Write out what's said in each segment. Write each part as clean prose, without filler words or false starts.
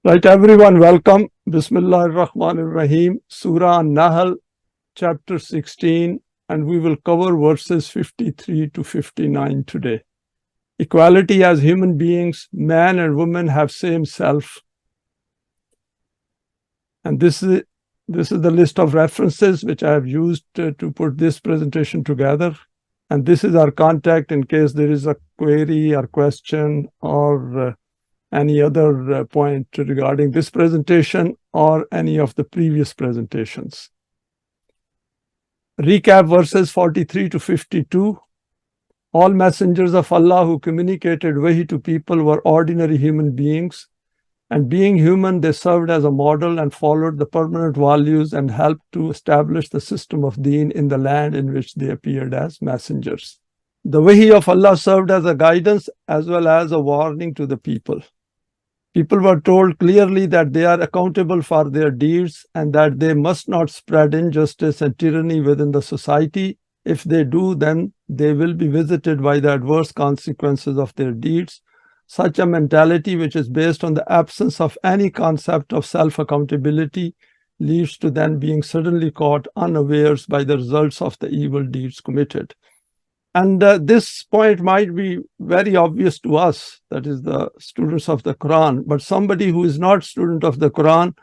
Right, everyone, welcome. Bismillah ar-Rahman ar-Rahim, Surah An-Nahl, chapter 16, and we will cover verses 53 to 59 today. Equality as human beings, man and woman have same self. And this is the list of references which I have used to put this presentation together. And this is our contact in case there is a query or question or any other point regarding this presentation or any of the previous presentations. Recap verses 43 to 52. All messengers of Allah who communicated wahi to people were ordinary human beings, and being human, they served as a model and followed the permanent values and helped to establish the system of deen in the land in which they appeared as messengers. The wahi of Allah served as a guidance as well as a warning to the people. People were told clearly that they are accountable for their deeds and that they must not spread injustice and tyranny within the society. If they do, then they will be visited by the adverse consequences of their deeds. Such a mentality, which is based on the absence of any concept of self-accountability, leads to then being suddenly caught unawares by the results of the evil deeds committed. And this point might be very obvious to us, that is the students of the Quran, but somebody who is not student of the Quran,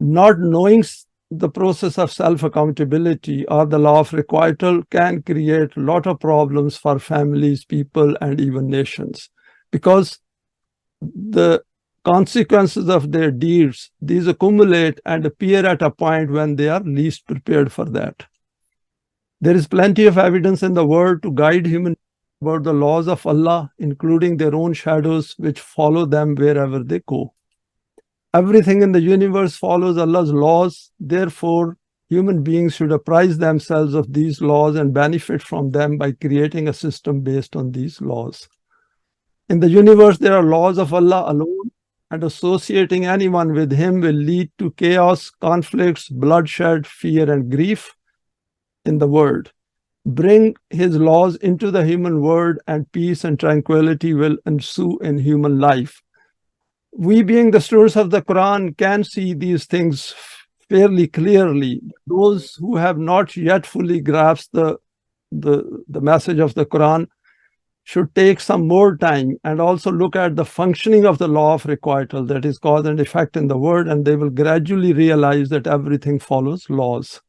not knowing the process of self-accountability or the law of requital can create a lot of problems for families, people, and even nations, because the consequences of their deeds, these accumulate and appear at a point when they are least prepared for that. There is plenty of evidence in the world to guide humans about the laws of Allah, including their own shadows, which follow them wherever they go. Everything in the universe follows Allah's laws. Therefore, human beings should apprise themselves of these laws and benefit from them by creating a system based on these laws. In the universe, there are laws of Allah alone, and associating anyone with Him will lead to chaos, conflicts, bloodshed, fear, and grief in the world. Bring His laws into the human world, and peace and tranquility will ensue in human life. We, being the students of the Quran, can see these things fairly clearly. Those who have not yet fully grasped the message of the Quran should take some more time and also look at the functioning of the law of requital, that is cause and effect in the world, and they will gradually realize that everything follows laws.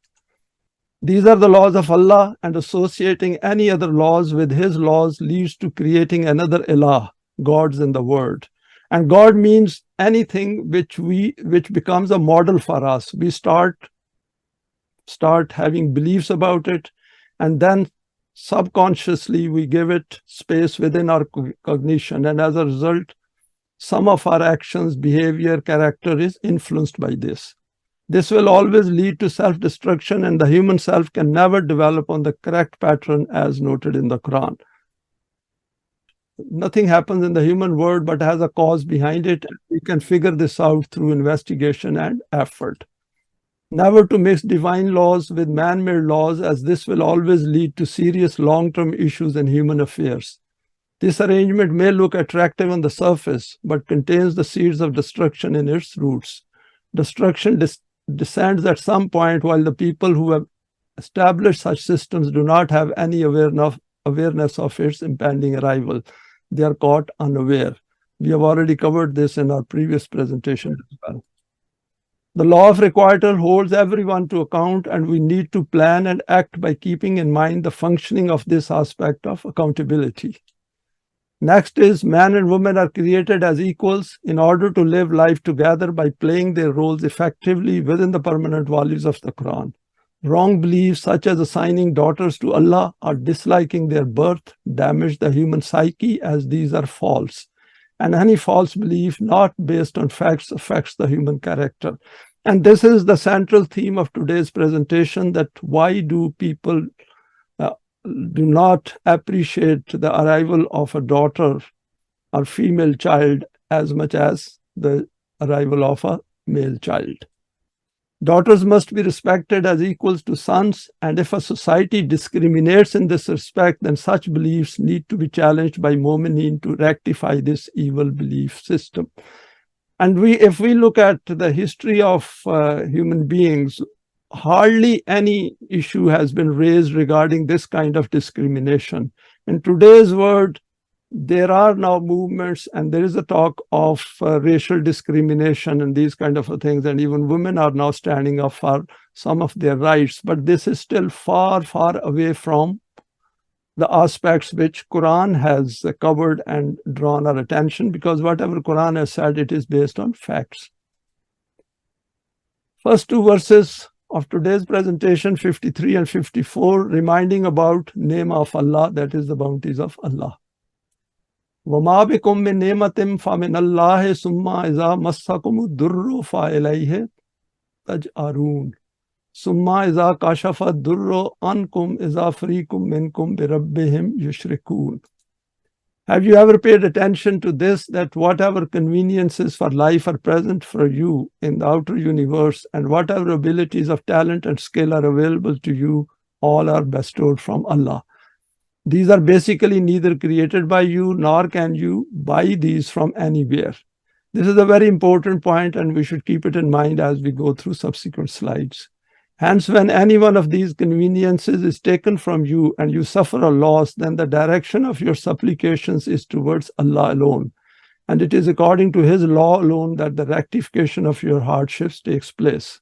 These are the laws of Allah, and associating any other laws with His laws leads to creating another ilah, gods in the world. And God means anything which becomes a model for us. We start having beliefs about it, and then subconsciously we give it space within our cognition, and as a result, some of our actions, behavior, character is influenced by this. This will always lead to self-destruction, and the human self can never develop on the correct pattern as noted in the Quran. Nothing happens in the human world but has a cause behind it. We can figure this out through investigation and effort. Never to mix divine laws with man-made laws, as this will always lead to serious long-term issues in human affairs. This arrangement may look attractive on the surface, but contains the seeds of destruction in its roots. Destruction descends at some point, while the people who have established such systems do not have any awareness of its impending arrival. They are caught unaware. We have already covered this in our previous presentation as well. The law of requital holds everyone to account, and we need to plan and act by keeping in mind the functioning of this aspect of accountability. Next is, man and woman are created as equals in order to live life together by playing their roles effectively within the permanent values of the Quran. Wrong beliefs, such as assigning daughters to Allah or disliking their birth, damage the human psyche, as these are false. And any false belief not based on facts affects the human character. And this is the central theme of today's presentation, that why do people do not appreciate the arrival of a daughter or female child as much as the arrival of a male child. Daughters must be respected as equals to sons, and if a society discriminates in this respect, then such beliefs need to be challenged by Mu'mineen to rectify this evil belief system. And if we look at the history of human beings, hardly any issue has been raised regarding this kind of discrimination. In today's world, there are now movements and there is a talk of racial discrimination and these kind of things, and even women are now standing up for some of their rights. But this is still far, far away from the aspects which Quran has covered and drawn our attention, because whatever Quran has said, it is based on facts. First two verses of today's presentation, 53 and 54, reminding about name of Allah, that is the bounties of Allah. وَمَا بِكُم مِّن نِعْمَةٍ فَمِنَ اللَّهِ ثُمَّ إِذَا مَسَّكُمُ الضُّرُّ فَإِلَيْهِ تَجْأَرُونَ ثُمَّ إِذَا كَشَفَ الضُّرُّ عَنكُمْ إِذَا فَرِيقٌ مِّنكُمْ بِرَبِّهِمْ يُشْرِكُونَ. Have you ever paid attention to this, that whatever conveniences for life are present for you in the outer universe, and whatever abilities of talent and skill are available to you, all are bestowed from Allah. These are basically neither created by you, nor can you buy these from anywhere. This is a very important point, and we should keep it in mind as we go through subsequent slides. Hence, when any one of these conveniences is taken from you and you suffer a loss, then the direction of your supplications is towards Allah alone. And it is according to His law alone that the rectification of your hardships takes place.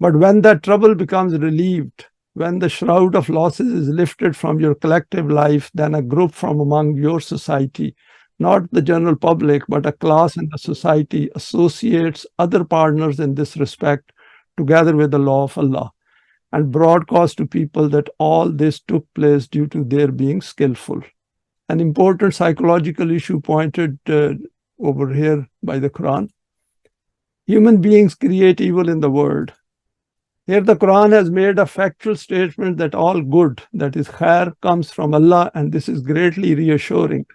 But when that trouble becomes relieved, when the shroud of losses is lifted from your collective life, then a group from among your society, not the general public, but a class in the society, associates other partners in this respect, together with the law of Allah, and broadcast to people that all this took place due to their being skillful. An important psychological issue pointed over here by the Quran. Human beings create evil in the world. Here the Quran has made a factual statement that all good, that is khair, comes from Allah, and this is greatly reassuring,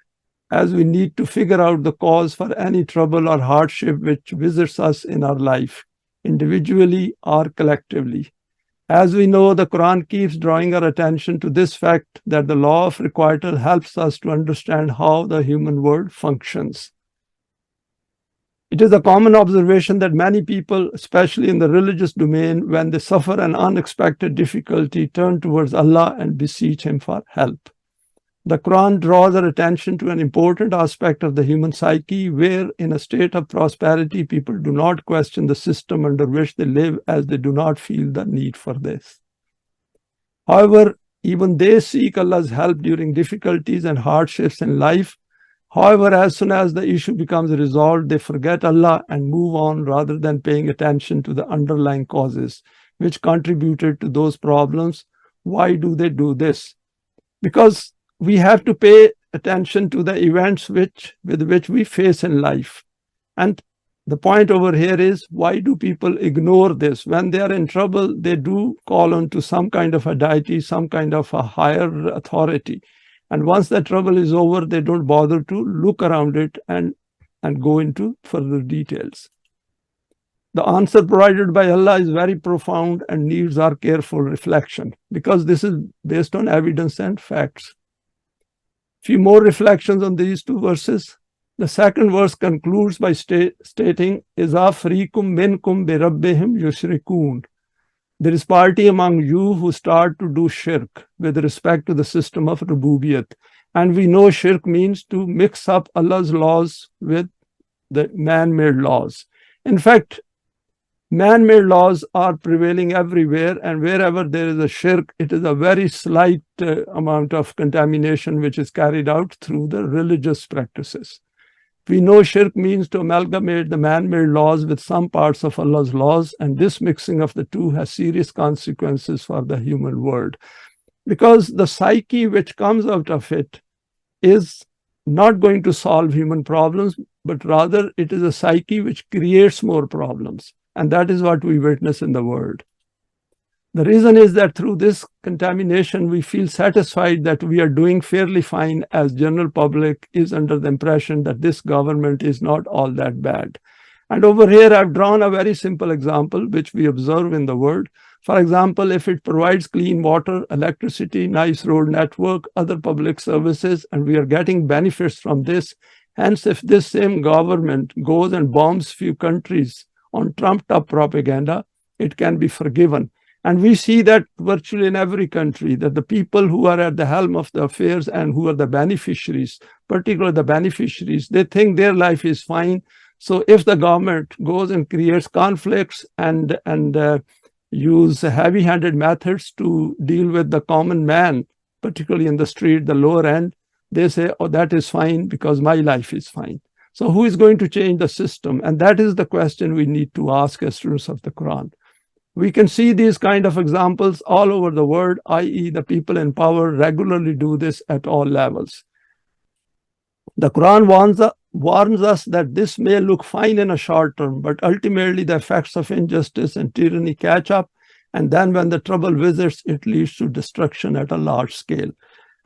as we need to figure out the cause for any trouble or hardship which visits us in our life, individually or collectively. As we know, the Quran keeps drawing our attention to this fact that the law of requital helps us to understand how the human world functions. It is a common observation that many people, especially in the religious domain, when they suffer an unexpected difficulty, turn towards Allah and beseech Him for help. The Quran draws our attention to an important aspect of the human psyche, where in a state of prosperity, people do not question the system under which they live, as they do not feel the need for this. However, even they seek Allah's help during difficulties and hardships in life. However, as soon as the issue becomes resolved, they forget Allah and move on rather than paying attention to the underlying causes which contributed to those problems. Why do they do this? Because we have to pay attention to the events with which we face in life. And the point over here is, why do people ignore this? When they are in trouble, they do call on to some kind of a deity, some kind of a higher authority. And once that trouble is over, they don't bother to look around it and go into further details. The answer provided by Allah is very profound and needs our careful reflection, because this is based on evidence and facts. Few more reflections on these two verses. The second verse concludes by stating, إِذَا فَرِيقٌ مِّنْكُمْ بِرَبِّهِمْ يُشْرِكُونَ. There is party among you who start to do shirk with respect to the system of rububiyat. And we know shirk means to mix up Allah's laws with the man-made laws. In fact, man-made laws are prevailing everywhere, and wherever there is a shirk, it is a very slight amount of contamination which is carried out through the religious practices. We know shirk means to amalgamate the man-made laws with some parts of Allah's laws, and this mixing of the two has serious consequences for the human world, because the psyche which comes out of it is not going to solve human problems, but rather it is a psyche which creates more problems, and that is what we witness in the world. The reason is that through this contamination, we feel satisfied that we are doing fairly fine, as general public is under the impression that this government is not all that bad. And over here, I've drawn a very simple example which we observe in the world. For example, if it provides clean water, electricity, nice road network, other public services, and we are getting benefits from this, Hence, if this same government goes and bombs few countries on trumped-up propaganda, it can be forgiven. And we see that virtually in every country, that the people who are at the helm of the affairs and who are the beneficiaries, particularly the beneficiaries, they think their life is fine. So if the government goes and creates conflicts and use heavy-handed methods to deal with the common man, particularly in the street, the lower end, they say, oh, that is fine because my life is fine. So who is going to change the system? And that is the question we need to ask as students of the Quran. We can see these kind of examples all over the world, i.e. the people in power regularly do this at all levels. The Quran warns us that this may look fine in a short term, but ultimately the effects of injustice and tyranny catch up, and then when the trouble visits, it leads to destruction at a large scale.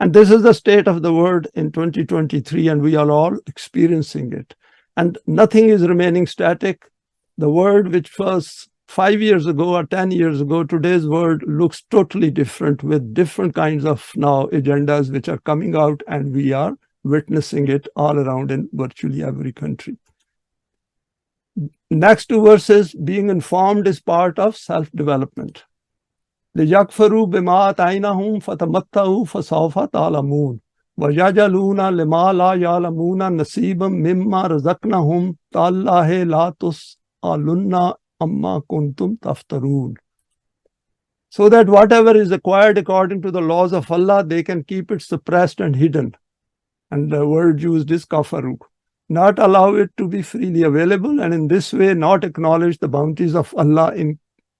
And this is the state of the world in 2023, and we are all experiencing it. And nothing is remaining static. The world which was 5 years ago or 10 years ago, today's world looks totally different with different kinds of now agendas which are coming out, and we are witnessing it all around in virtually every country. Next two verses, being informed is part of self-development. لِيَكْفَرُوا بِمَا آتَيْنَاهُمْ فَتَمَتَّعُوا فَسَوْفَ تَعْلَمُونَ وَيَجْعَلُونَ لِمَا لَا يَعْلَمُونَ نَصِيبًا مِمَّا رَزَقْنَاهُمْ تَاللَّهِ لَا تُسْأَلُنَّ عَمَّا كُنْتُمْ تَفْتَرُونَ. So that whatever is acquired according to the laws of Allah, they can keep it suppressed and hidden. And the word used is kafaru. Not allow it to be freely available, and in this way not acknowledge the bounties of Allah,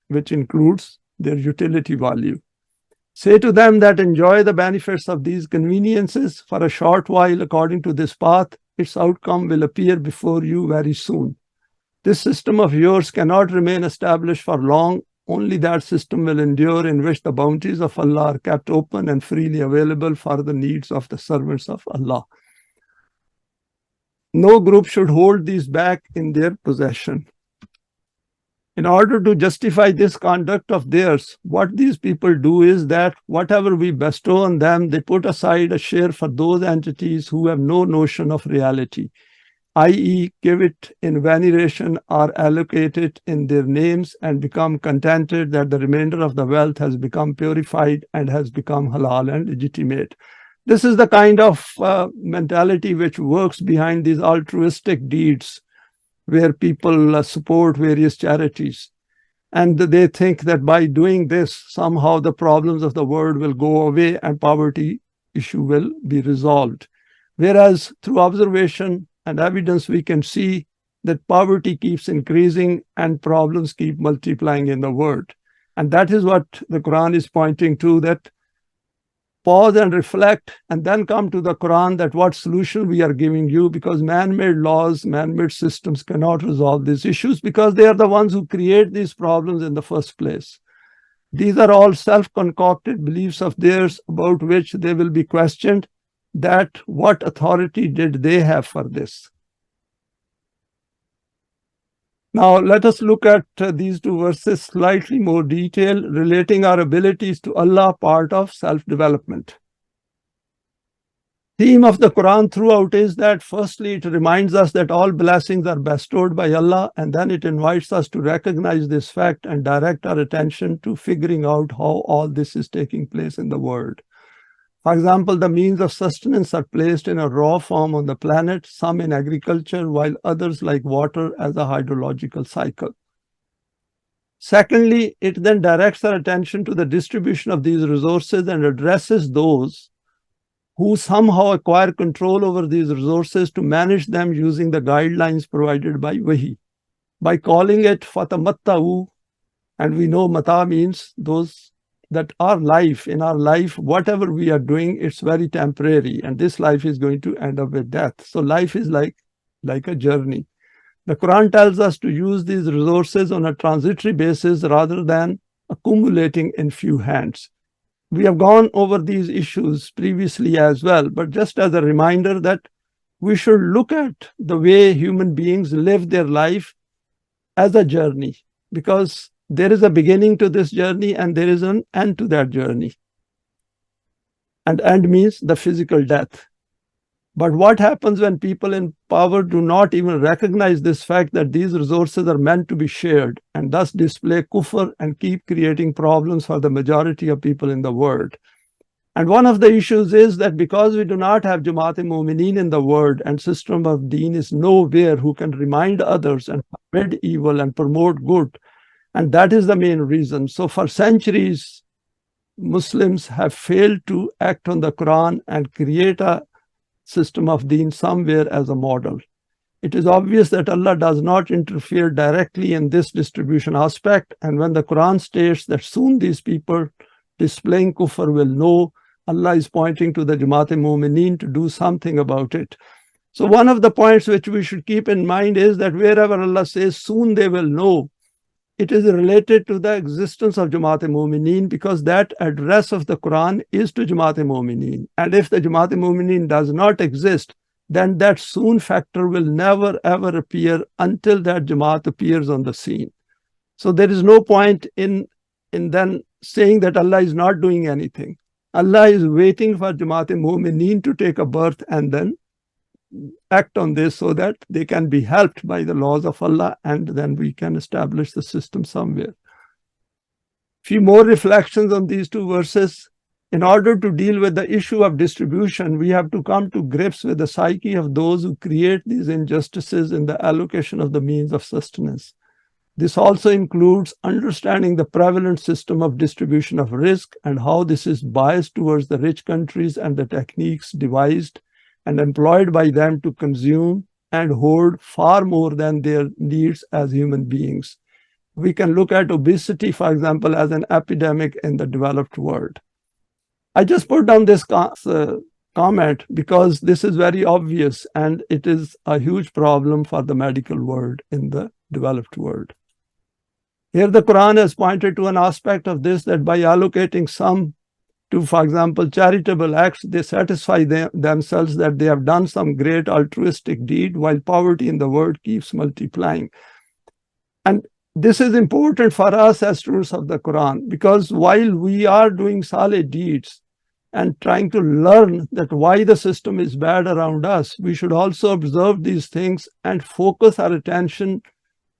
which includes their utility value. Say to them that enjoy the benefits of these conveniences for a short while according to this path, its outcome will appear before you very soon. This system of yours cannot remain established for long. Only that system will endure in which the bounties of Allah are kept open and freely available for the needs of the servants of Allah. No group should hold these back in their possession. In order to justify this conduct of theirs, what these people do is that whatever we bestow on them, they put aside a share for those entities who have no notion of reality, i.e. give it in veneration or allocate it in their names and become contented that the remainder of the wealth has become purified and has become halal and legitimate. This is the kind of mentality which works behind these altruistic deeds where people support various charities. And they think that by doing this, somehow the problems of the world will go away and poverty issue will be resolved. Whereas through observation and evidence, we can see that poverty keeps increasing and problems keep multiplying in the world. And that is what the Quran is pointing to, that pause and reflect and then come to the Quran that what solution we are giving you, because man-made laws, man-made systems cannot resolve these issues because they are the ones who create these problems in the first place. These are all self-concocted beliefs of theirs about which they will be questioned, that what authority did they have for this? Now, let us look at these two verses slightly more detail, relating our abilities to Allah, part of self-development. Theme of the Quran throughout is that firstly, it reminds us that all blessings are bestowed by Allah, and then it invites us to recognize this fact and direct our attention to figuring out how all this is taking place in the world. For example, the means of sustenance are placed in a raw form on the planet, some in agriculture, while others like water as a hydrological cycle. Secondly, it then directs our attention to the distribution of these resources and addresses those who somehow acquire control over these resources to manage them using the guidelines provided by Wahi. By calling it fatamatta'u, and we know mata means those that our life, in our life, whatever we are doing, it's very temporary, and this life is going to end up with death. So life is like a journey. The Quran tells us to use these resources on a transitory basis rather than accumulating in few hands. We have gone over these issues previously as well, but just as a reminder that we should look at the way human beings live their life as a journey, because there is a beginning to this journey and there is an end to that journey. And end means the physical death. But what happens when people in power do not even recognize this fact that these resources are meant to be shared and thus display kufr and keep creating problems for the majority of people in the world? And one of the issues is that because we do not have Jamaat-e-Mu'mineen in the world and system of deen is nowhere who can remind others and forbid evil and promote good. And that is the main reason. So for centuries, Muslims have failed to act on the Quran and create a system of deen somewhere as a model. It is obvious that Allah does not interfere directly in this distribution aspect. And when the Quran states that soon these people displaying kufr will know, Allah is pointing to the Jamaat-e-Mu'mineen to do something about it. So one of the points which we should keep in mind is that wherever Allah says soon they will know, it is related to the existence of Jamaat-e-Mu'mineen, because that address of the Quran is to Jamaat-e-Mu'mineen. And if the Jamaat-e-Mu'mineen does not exist, then that soon factor will never ever appear until that Jamaat appears on the scene. So there is no point in then saying that Allah is not doing anything. Allah is waiting for Jamaat-e-Mu'mineen to take a birth and then act on this so that they can be helped by the laws of Allah, and then we can establish the system somewhere. Few more reflections on these two verses. In order to deal with the issue of distribution, we have to come to grips with the psyche of those who create these injustices in the allocation of the means of sustenance. This also includes understanding the prevalent system of distribution of risk and how this is biased towards the rich countries and the techniques devised and employed by them to consume and hoard far more than their needs as human beings. We can look at obesity, for example, as an epidemic in the developed world. I just put down this comment because this is very obvious and it is a huge problem for the medical world in the developed world. Here the Quran has pointed to an aspect of this, that by allocating some to, for example, charitable acts, they satisfy themselves that they have done some great altruistic deed while poverty in the world keeps multiplying. And this is important for us as students of the Quran, because while we are doing saleh deeds and trying to learn that why the system is bad around us, we should also observe these things and focus our attention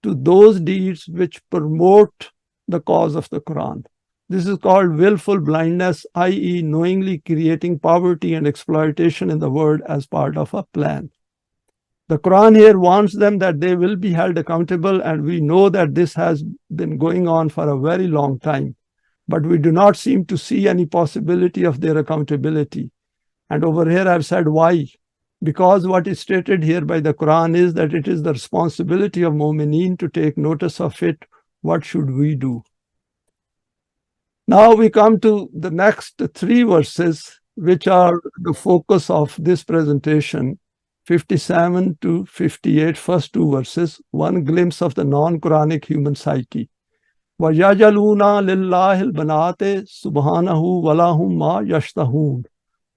to those deeds which promote the cause of the Quran. This is called willful blindness, i.e. knowingly creating poverty and exploitation in the world as part of a plan. The Quran here warns them that they will be held accountable, and we know that this has been going on for a very long time, but we do not seem to see any possibility of their accountability. And over here I've said why. Because what is stated here by the Quran is that it is the responsibility of Mu'mineen to take notice of it. What should we do? Now we come to the next three verses, which are the focus of this presentation, 57 to 58, first two verses, one glimpse of the non-Quranic human psyche. وَيَجَلُونَ لِلَّهِ الْبَنَاتِ سُبْحَانَهُ وَلَهُمْ مَا يَشْتَهُونَ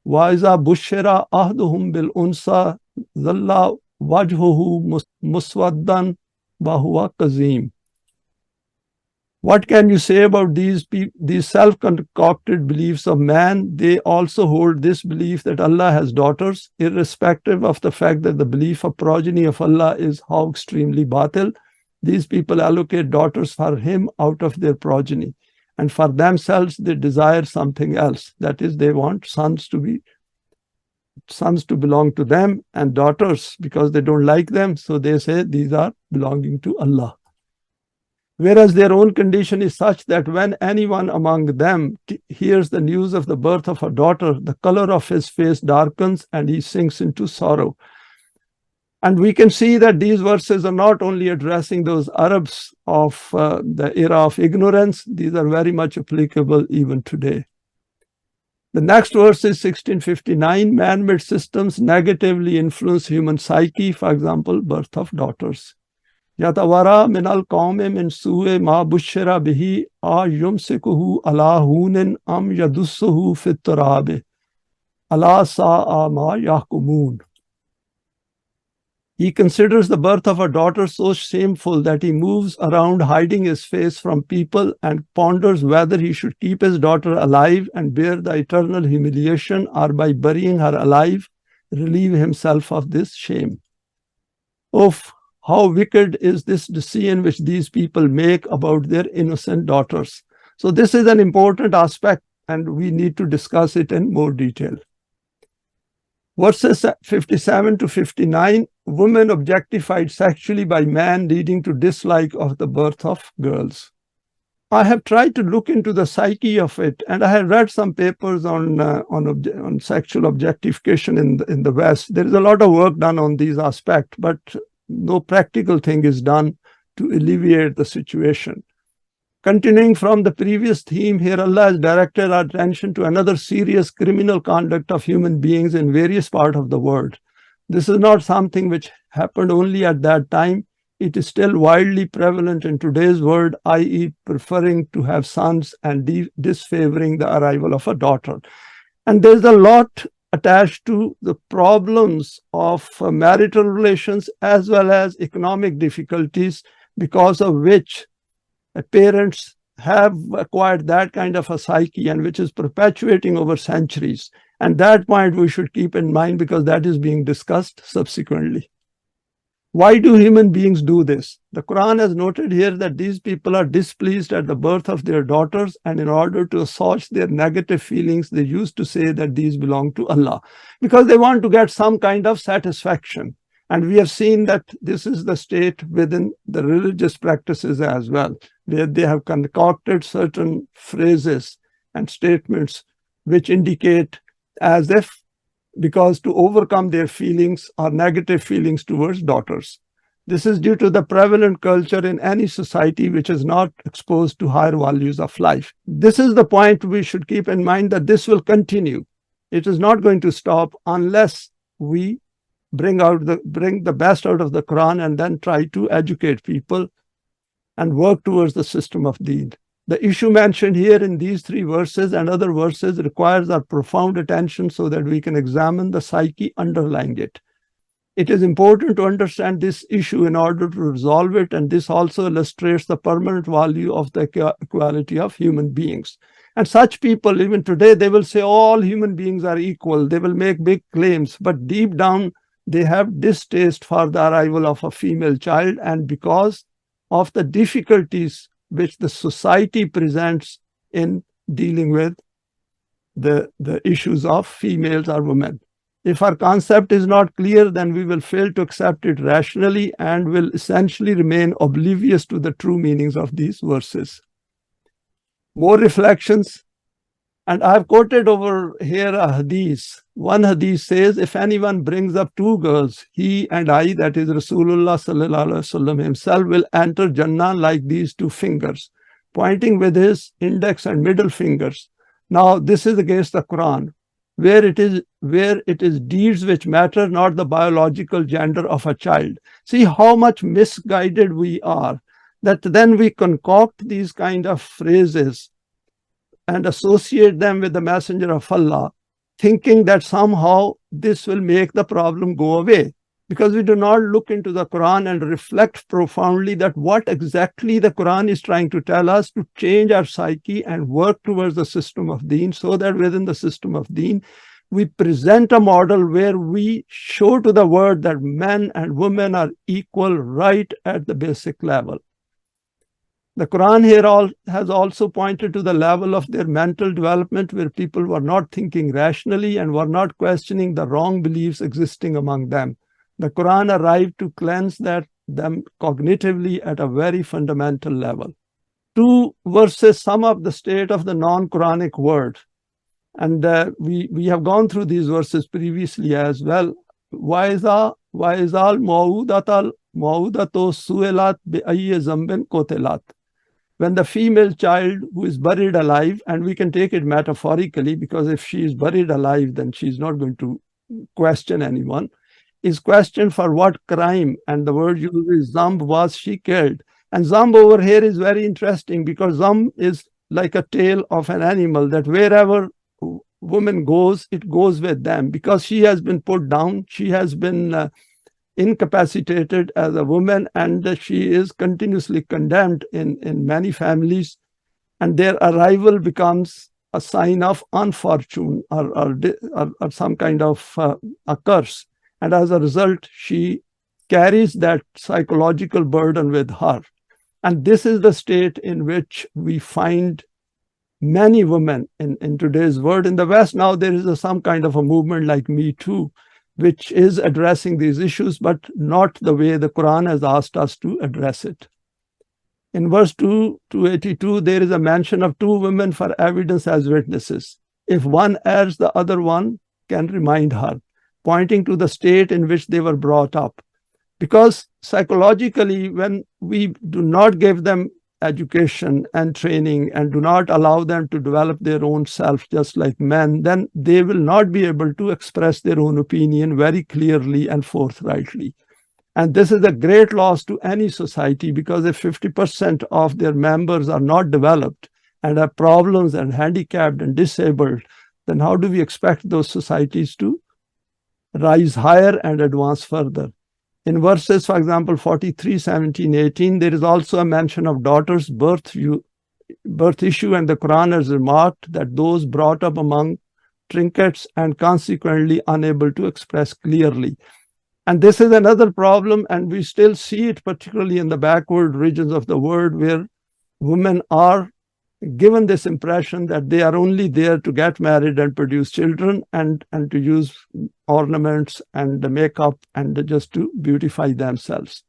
وَإِذَا بُشِّرَ أَحَدُهُمْ بِالْأُنْثَى ظَلَّ وَجْهُهُ مُسْوَدًّا وَهُوَ كَظِيمٌ. What can you say about these self-concocted beliefs of man? They also hold this belief that Allah has daughters, irrespective of the fact that the belief of progeny of Allah is how extremely batil. These people allocate daughters for him out of their progeny, and for themselves they desire something else. That is, they want sons to belong to them, and daughters because they don't like them, so they say these are belonging to Allah. Whereas their own condition is such that when anyone among them hears the news of the birth of a daughter, the color of his face darkens and he sinks into sorrow. And we can see that these verses are not only addressing those Arabs of the era of ignorance, these are very much applicable even today. The next verse is 1659. Man-made systems negatively influence human psyche, for example, birth of daughters. يَتَوَرَى مِنَ الْقَوْمِ مِنْ سُوءِ مَا بُشِّرَ بِهِ أَيُمْسِكُهُ عَلَى هُونٍ أَمْ يَدُسُّهُ فِي التُّرَابِ أَلَا سَاءَ مَا يَحْكُمُونَ. He considers the birth of a daughter so shameful that he moves around hiding his face from people and ponders whether he should keep his daughter alive and bear the eternal humiliation, or by burying her alive, relieve himself of this shame. Of how wicked is this decision which these people make about their innocent daughters. So this is an important aspect, and we need to discuss it in more detail. Verses 57 to 59, women objectified sexually by man, leading to dislike of the birth of girls. I have tried to look into the psyche of it, and I have read some papers on sexual objectification in the West. There is a lot of work done on these aspects, but no practical thing is done to alleviate the situation. Continuing from the previous theme, here Allah has directed our attention to another serious criminal conduct of human beings in various parts of the world. This is not something which happened only at that time. It is still widely prevalent in today's world, i.e. preferring to have sons and disfavoring the arrival of a daughter. And there's a lot attached to the problems of marital relations as well as economic difficulties, because of which parents have acquired that kind of a psyche and which is perpetuating over centuries. And that point we should keep in mind, because that is being discussed subsequently. Why do human beings do this? The Quran has noted here that these people are displeased at the birth of their daughters, and in order to assuage their negative feelings, they used to say that these belong to Allah, because they want to get some kind of satisfaction. And we have seen that this is the state within the religious practices as well, where they have concocted certain phrases and statements which indicate as if, because to overcome their feelings or negative feelings towards daughters. This is due to the prevalent culture in any society which is not exposed to higher values of life. This is the point we should keep in mind, that this will continue. It is not going to stop unless we bring the best out of the Quran and then try to educate people and work towards the system of Deen. The issue mentioned here in these three verses and other verses requires our profound attention so that we can examine the psyche underlying it. It is important to understand this issue in order to resolve it, and this also illustrates the permanent value of the equality of human beings. And such people, even today, they will say all human beings are equal. They will make big claims, but deep down, they have distaste for the arrival of a female child, and because of the difficulties which the society presents in dealing with the issues of females or women. If our concept is not clear, then we will fail to accept it rationally and will essentially remain oblivious to the true meanings of these verses. More reflections. And I've quoted over here a hadith. One hadith says, if anyone brings up two girls, he and I, that is Rasulullah sallallahu alaihi wasallam himself, will enter Jannah like these two fingers, pointing with his index and middle fingers. Now, this is against the Quran, where it is deeds which matter, not the biological gender of a child. See how much misguided we are, that then we concoct these kind of phrases and associate them with the Messenger of Allah, thinking that somehow this will make the problem go away, because we do not look into the Quran and reflect profoundly that what exactly the Quran is trying to tell us to change our psyche and work towards the system of Deen, so that within the system of Deen, we present a model where we show to the world that men and women are equal right at the basic level. The Quran here has also pointed to the level of their mental development, where people were not thinking rationally and were not questioning the wrong beliefs existing among them. The Quran arrived to cleanse them cognitively at a very fundamental level. Two verses sum up the state of the non-Quranic world. And we have gone through these verses previously as well. وَإِذَا الْمَوْءُودَةُ سُئِلَتْ بِأَيِّ ذَنْبٍ قُتِلَتْ. When the female child who is buried alive, and we can take it metaphorically, because if she is buried alive, then she's not going to question anyone, is questioned for what crime, and the word used is zamb, was she killed. And zamb over here is very interesting, because zamb is like a tail of an animal, that wherever woman goes, it goes with them, because she has been put down, she has been incapacitated as a woman, and she is continuously condemned in many families, and their arrival becomes a sign of unfortune or some kind of a curse. And as a result, she carries that psychological burden with her. And this is the state in which we find many women in today's world. In the West now, there is some kind of a movement like Me Too, which is addressing these issues, but not the way the Quran has asked us to address it. In verse 282, there is a mention of two women for evidence as witnesses. If one errs, the other one can remind her, pointing to the state in which they were brought up. Because psychologically, when we do not give them education and training and do not allow them to develop their own self just like men, then they will not be able to express their own opinion very clearly and forthrightly. And this is a great loss to any society, because if 50% of their members are not developed and have problems and handicapped and disabled, then how do we expect those societies to rise higher and advance further? In verses, for example, 43, 17, 18, there is also a mention of daughters' birth issue, and the Quran has remarked that those brought up among trinkets and consequently unable to express clearly. And this is another problem, and we still see it particularly in the backward regions of the world, where women are given this impression that they are only there to get married and produce children and to use ornaments and the makeup and just to beautify themselves.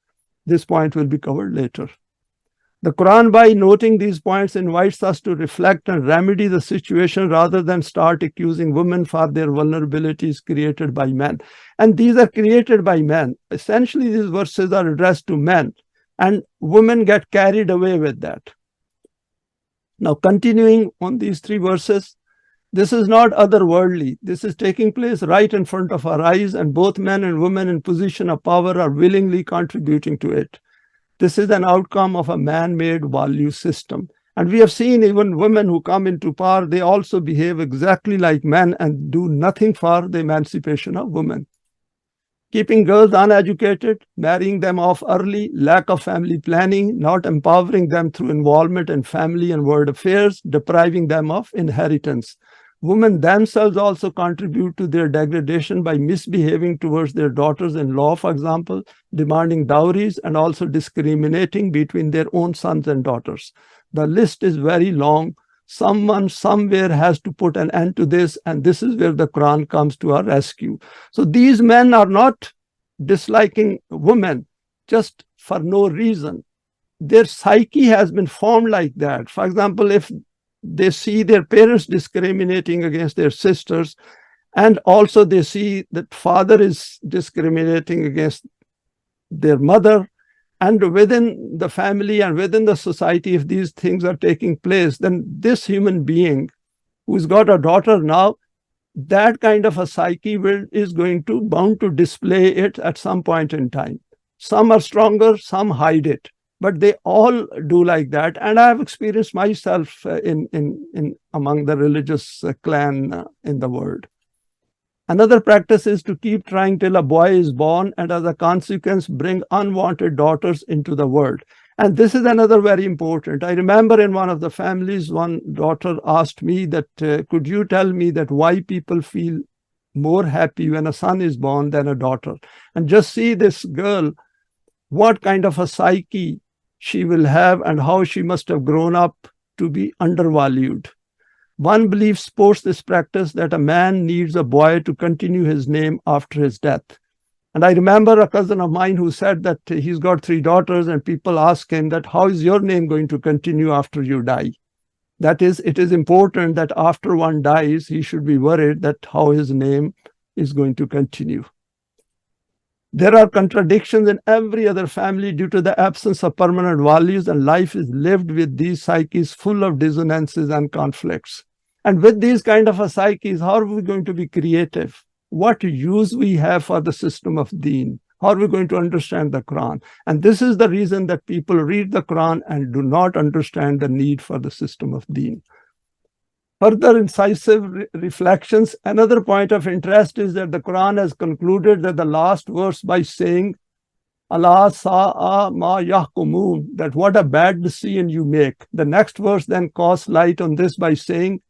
This point will be covered later. The Quran, by noting these points, invites us to reflect and remedy the situation rather than start accusing women for their vulnerabilities created by men. And these are created by men. Essentially, these verses are addressed to men, and women get carried away with that. Now, continuing on these three verses, this is not otherworldly. This is taking place right in front of our eyes, and both men and women in position of power are willingly contributing to it. This is an outcome of a man-made value system. And we have seen even women who come into power, they also behave exactly like men and do nothing for the emancipation of women. Keeping girls uneducated, marrying them off early, lack of family planning, not empowering them through involvement in family and world affairs, depriving them of inheritance. Women themselves also contribute to their degradation by misbehaving towards their daughters-in-law, for example, demanding dowries and also discriminating between their own sons and daughters. The list is very long. Someone somewhere has to put an end to this, and this is where the Quran comes to our rescue. So these men are not disliking women just for no reason. Their psyche has been formed like that. For example, if they see their parents discriminating against their sisters, and also they see that father is discriminating against their mother, and within the family and within the society, if these things are taking place, then this human being who's got a daughter now, that kind of a psyche is going to bound to display it at some point in time. Some are stronger, some hide it, but they all do like that. And I have experienced myself in among the religious clan in the world. Another practice is to keep trying till a boy is born, and as a consequence, bring unwanted daughters into the world. And this is another very important. I remember in one of the families, one daughter asked me that, could you tell me that why people feel more happy when a son is born than a daughter? And just see this girl, what kind of a psyche she will have and how she must have grown up to be undervalued. One belief supports this practice that a man needs a boy to continue his name after his death. And I remember a cousin of mine who said that he's got 3 daughters, and people ask him that, how is your name going to continue after you die? That is, it is important that after one dies, he should be worried that how his name is going to continue. There are contradictions in every other family due to the absence of permanent values, and life is lived with these psyches full of dissonances and conflicts. And with these kind of a psyches, how are we going to be creative? What use we have for the system of deen? How are we going to understand the Quran? And this is the reason that people read the Quran and do not understand the need for the system of deen. Further incisive reflections, another point of interest is that the Quran has concluded that the last verse by saying, Allah sa'a ma yahkumun, that what a bad decision you make. The next verse then casts light on this by saying,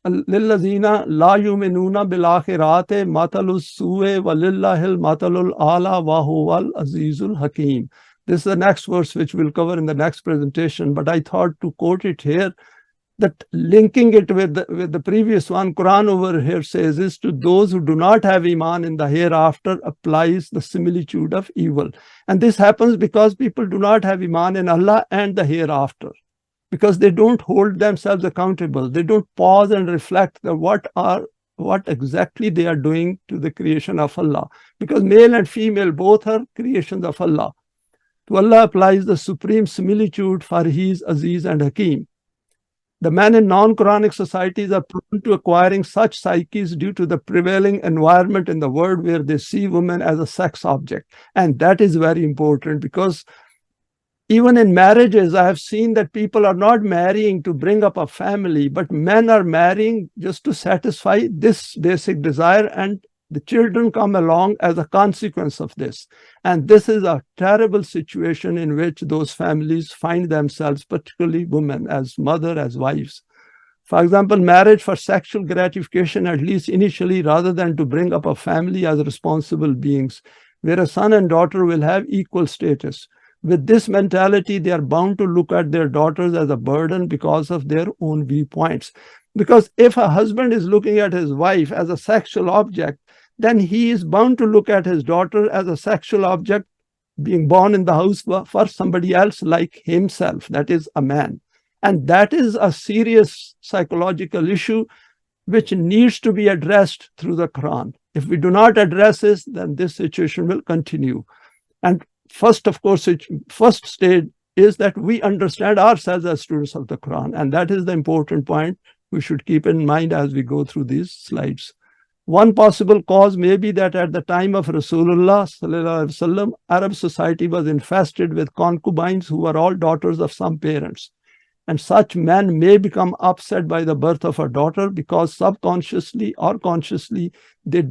لِلَّذِينَ لَا يُؤْمِنُونَ بِالْآخِرَةِ مَثَلُ السُّوءِ وَلِلَّهِ الْمَثَلُ الْأَعْلَى وَهُوَ الْعَزِيزُ الْحَكِيمُ. This is the next verse which we'll cover in the next presentation, but I thought to quote it here, that linking it with the previous one, Quran over here says is, to those who do not have Iman in the hereafter applies the similitude of evil. And this happens because people do not have Iman in Allah and the hereafter, because they don't hold themselves accountable. They don't pause and reflect what exactly they are doing to the creation of Allah, because male and female both are creations of Allah. To Allah applies the supreme similitude, for He is Aziz and Hakim. The men in non-Quranic societies are prone to acquiring such psyches due to the prevailing environment in the world, where they see women as a sex object. And that is very important, because even in marriages, I have seen that people are not marrying to bring up a family, but men are marrying just to satisfy this basic desire, and the children come along as a consequence of this. And this is a terrible situation in which those families find themselves, particularly women, as mother, as wives. For example, marriage for sexual gratification, at least initially, rather than to bring up a family as responsible beings, where a son and daughter will have equal status. With this mentality, they are bound to look at their daughters as a burden because of their own viewpoints. Because if a husband is looking at his wife as a sexual object, then he is bound to look at his daughter as a sexual object being born in the house for somebody else like himself, that is a man. And that is a serious psychological issue which needs to be addressed through the Quran. If we do not address this, then this situation will continue. And first, of course, first stage is that we understand ourselves as students of the Quran. And that is the important point we should keep in mind as we go through these slides. One possible cause may be that at the time of Rasulullah sallallahu alaihi wasallam, Arab society was infested with concubines who were all daughters of some parents. And such men may become upset by the birth of a daughter because subconsciously or consciously they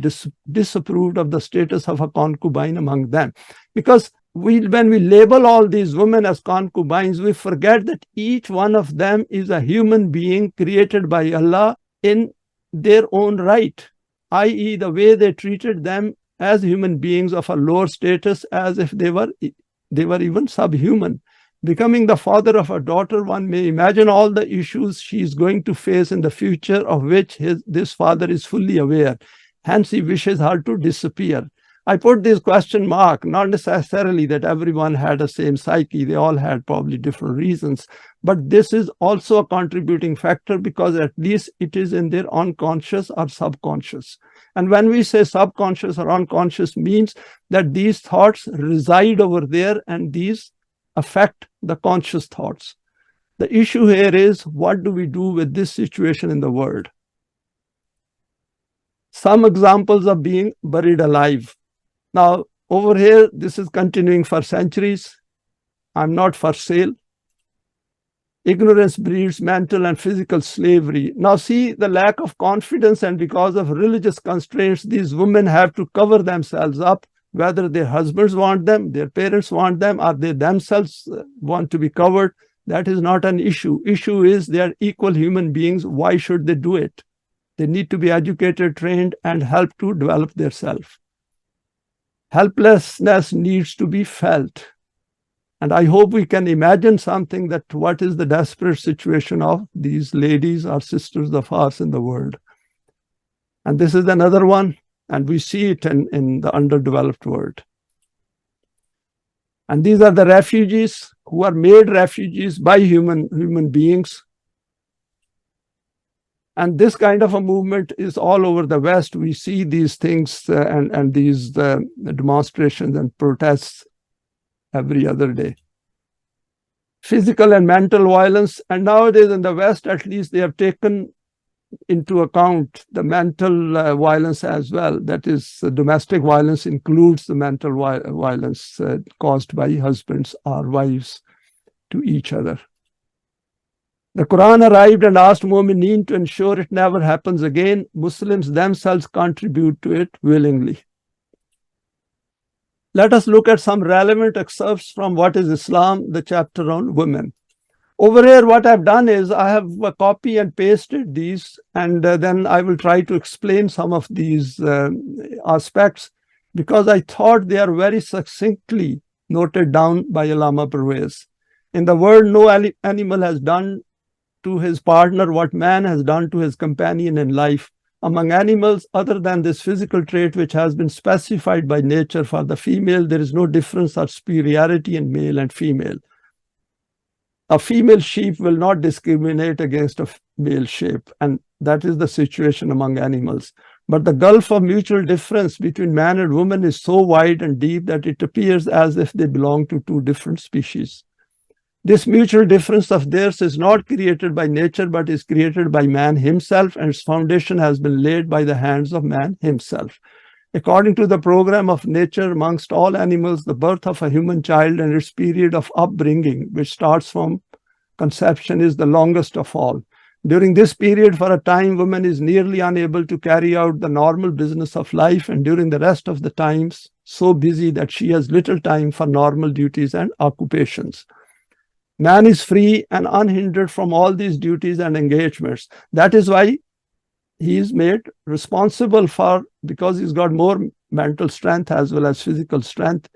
disapproved of the status of a concubine among them. Because when we label all these women as concubines, we forget that each one of them is a human being created by Allah in their own right, i.e. the way they treated them as human beings of a lower status, as if they were even subhuman. Becoming the father of a daughter, one may imagine all the issues she is going to face in the future, of which this father is fully aware. Hence, he wishes her to disappear. I put this question mark, not necessarily that everyone had the same psyche. They all had probably different reasons. But this is also a contributing factor, because at least it is in their unconscious or subconscious. And when we say subconscious or unconscious, means that these thoughts reside over there and these affect the conscious thoughts. The issue here is, what do we do with this situation in the world? Some examples of being buried alive. Now, over here, this is continuing for centuries. I'm not for sale. Ignorance breeds mental and physical slavery. Now, see the lack of confidence, and because of religious constraints, these women have to cover themselves up, whether their husbands want them, their parents want them, or they themselves want to be covered. That is not an issue. Issue is they are equal human beings. Why should they do it? They need to be educated, trained, and helped to develop their self. Helplessness needs to be felt. And I hope we can imagine something, that what is the desperate situation of these ladies or sisters of ours in the world. And this is another one, and we see it in the underdeveloped world. And these are the refugees who are made refugees by human beings. And this kind of a movement is all over the West. We see these things and these demonstrations and protests every other day. Physical and mental violence. And nowadays in the West, at least, they have taken into account the mental violence as well. That is, domestic violence includes the mental violence caused by husbands or wives to each other. The Quran arrived and asked Mu'mineen to ensure it never happens again. Muslims themselves contribute to it willingly. Let us look at some relevant excerpts from What is Islam, the chapter on women. Over here, what I've done is I have copy and pasted these, and then I will try to explain some of these aspects, because I thought they are very succinctly noted down by Allama Pervez. In the world, no animal has done to his partner what man has done to his companion in life. Among animals, other than this physical trait which has been specified by nature for the female, there is no difference or superiority in male and female. A female sheep will not discriminate against a male sheep, and that is the situation among animals. But the gulf of mutual difference between man and woman is so wide and deep that it appears as if they belong to two different species. This mutual difference of theirs is not created by nature, but is created by man himself, and its foundation has been laid by the hands of man himself. According to the program of nature, amongst all animals, the birth of a human child and its period of upbringing, which starts from conception, is the longest of all. During this period, for a time, woman is nearly unable to carry out the normal business of life, and during the rest of the times, so busy that she has little time for normal duties and occupations. Man is free and unhindered from all these duties and engagements. That is why he is made responsible for, because he's got more mental strength as well as physical strength,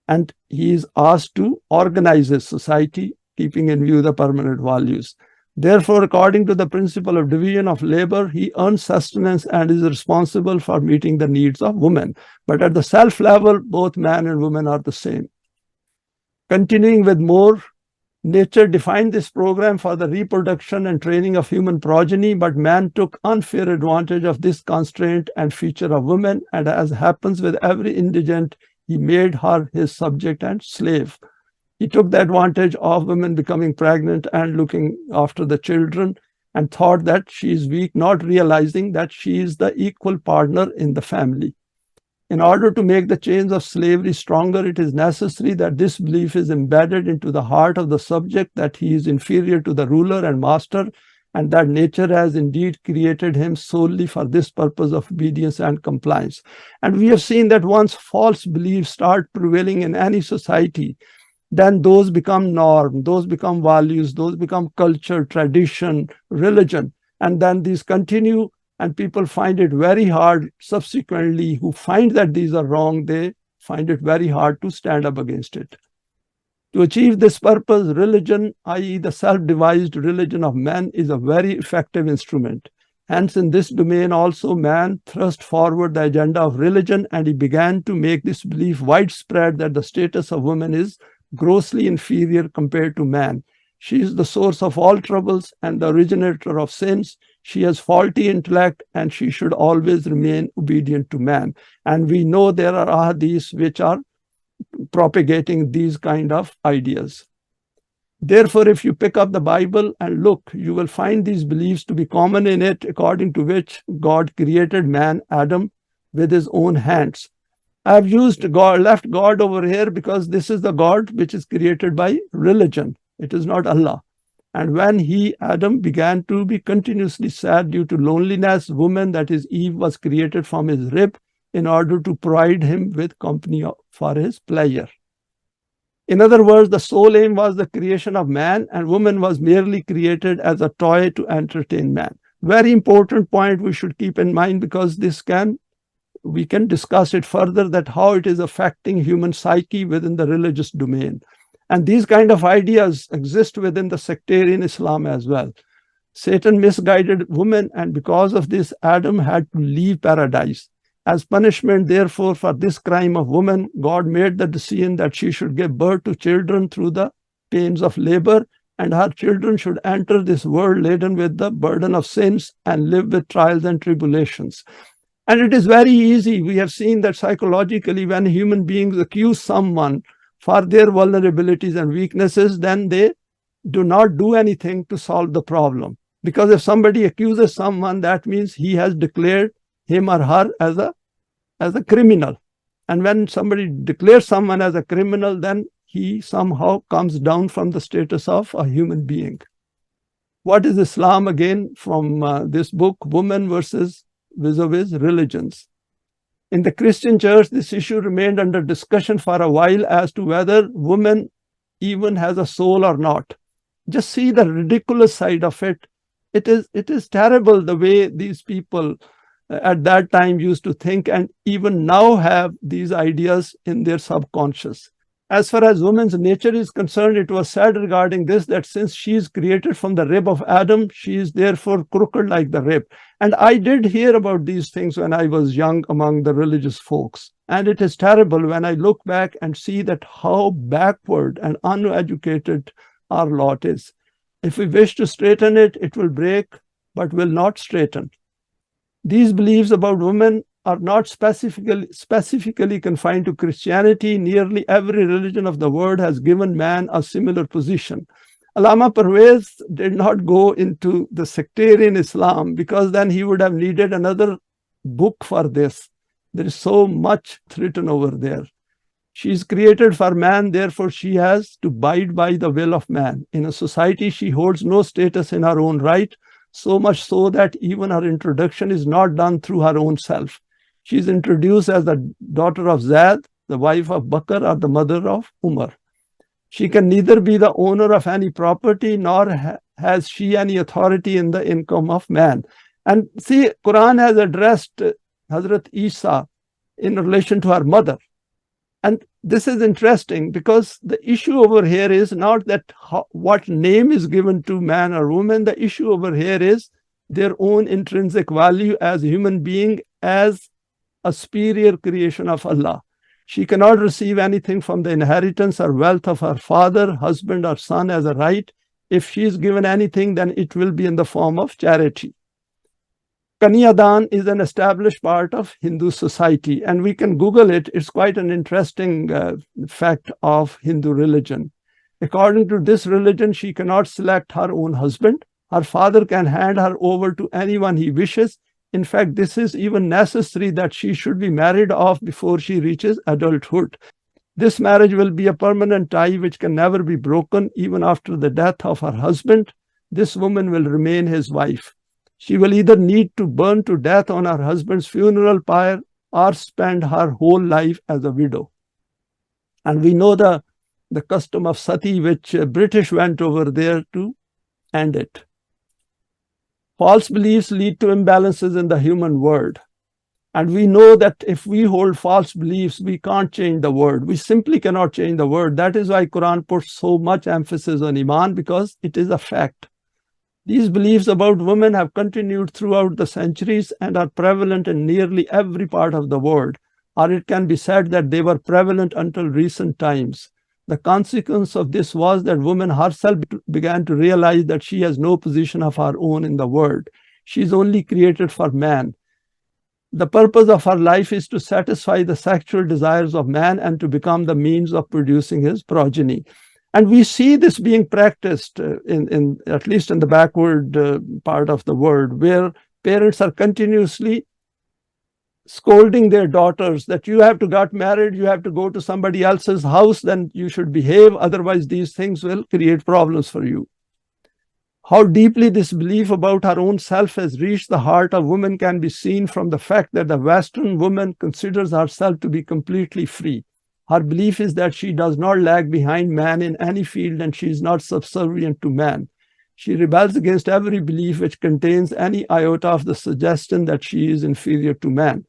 and he is asked to organize his society, keeping in view the permanent values. Therefore, according to the principle of division of labor, he earns sustenance and is responsible for meeting the needs of women. But at the self level, both man and woman are the same. Continuing with more, nature defined this program for the reproduction and training of human progeny, but man took unfair advantage of this constraint and feature of woman, and as happens with every indigent, he made her his subject and slave. He took the advantage of women becoming pregnant and looking after the children, and thought that she is weak, not realizing that she is the equal partner in the family. In order to make the chains of slavery stronger, it is necessary that this belief is embedded into the heart of the subject, that he is inferior to the ruler and master, and that nature has indeed created him solely for this purpose of obedience and compliance. And we have seen that once false beliefs start prevailing in any society, then those become norm, those become values, those become culture, tradition, religion, and then these continue. And people find it very hard subsequently, who find that these are wrong, they find it very hard to stand up against it. To achieve this purpose, religion, i.e. the self-devised religion of man, is a very effective instrument. Hence, in this domain also, man thrust forward the agenda of religion, and he began to make this belief widespread that the status of woman is grossly inferior compared to man. She is the source of all troubles and the originator of sins. She has faulty intellect, and she should always remain obedient to man. And we know there are ahadiths which are propagating these kind of ideas. Therefore, if you pick up the Bible and look, you will find these beliefs to be common in it, according to which God created man, Adam, with his own hands. I have used God, left God over here, because this is the God which is created by religion. It is not Allah. And when he, Adam, began to be continuously sad due to loneliness, woman, that is Eve, was created from his rib in order to provide him with company for his pleasure. In other words, the sole aim was the creation of man, and woman was merely created as a toy to entertain man. Very important point we should keep in mind, because we can discuss it further, that how it is affecting human psyche within the religious domain. And these kind of ideas exist within the sectarian Islam as well. Satan misguided women, and because of this, Adam had to leave paradise. As punishment, therefore, for this crime of woman, God made the decision that she should give birth to children through the pains of labor, and her children should enter this world laden with the burden of sins and live with trials and tribulations. And it is very easy. We have seen that psychologically, when human beings accuse someone for their vulnerabilities and weaknesses, then they do not do anything to solve the problem. Because if somebody accuses someone, that means he has declared him or her as a criminal. And when somebody declares someone as a criminal, then he somehow comes down from the status of a human being. What is Islam? Again, from this book, Woman versus vis-a-vis Religions. In the Christian church, this issue remained under discussion for a while as to whether woman even has a soul or not. Just see the ridiculous side of it. It is terrible the way these people at that time used to think, and even now have these ideas in their subconscious. As far as woman's nature is concerned, it was said regarding this that since she is created from the rib of Adam, she is therefore crooked like the rib. And I did hear about these things when I was young among the religious folks. And it is terrible when I look back and see that how backward and uneducated our lot is. If we wish to straighten it, it will break, but will not straighten. These beliefs about women are not specifically confined to Christianity. Nearly every religion of the world has given man a similar position. Allama Parvez did not go into the sectarian Islam because then he would have needed another book for this. There is so much written over there. She is created for man, therefore she has to abide by the will of man. In a society, she holds no status in her own right, so much so that even her introduction is not done through her own self. She is introduced as the daughter of Zaid, the wife of Bakr, or the mother of Umar. She can neither be the owner of any property, nor has she any authority in the income of man. And see, Quran has addressed Hazrat Isa in relation to her mother. And this is interesting because the issue over here is not that what name is given to man or woman. The issue over here is their own intrinsic value as a human being, as a superior creation of Allah. She cannot receive anything from the inheritance or wealth of her father, husband, or son as a right. If she is given anything, then it will be in the form of charity. Kanyadan is an established part of Hindu society, and we can Google it. It's quite an interesting fact of Hindu religion. According to this religion, she cannot select her own husband. Her father can hand her over to anyone he wishes. In fact, this is even necessary that she should be married off before she reaches adulthood. This marriage will be a permanent tie which can never be broken. Even after the death of her husband, this woman will remain his wife. She will either need to burn to death on her husband's funeral pyre or spend her whole life as a widow. And we know the custom of sati, which British went over there to end it. False beliefs lead to imbalances in the human world. And we know that if we hold false beliefs, we can't change the world. We simply cannot change the world. That is why Quran puts so much emphasis on Iman, because it is a fact. These beliefs about women have continued throughout the centuries and are prevalent in nearly every part of the world, or it can be said that they were prevalent until recent times. The consequence of this was that woman herself began to realize that she has no position of her own in the world. She is only created for man. The purpose of her life is to satisfy the sexual desires of man and to become the means of producing his progeny. And we see this being practiced in at least in the backward part of the world, where parents are continuously scolding their daughters that you have to get married, you have to go to somebody else's house, then you should behave, otherwise these things will create problems for you. How deeply this belief about her own self has reached the heart of women can be seen from the fact that the Western woman considers herself to be completely free. Her belief is that she does not lag behind man in any field and she is not subservient to man. She rebels against every belief which contains any iota of the suggestion that she is inferior to man.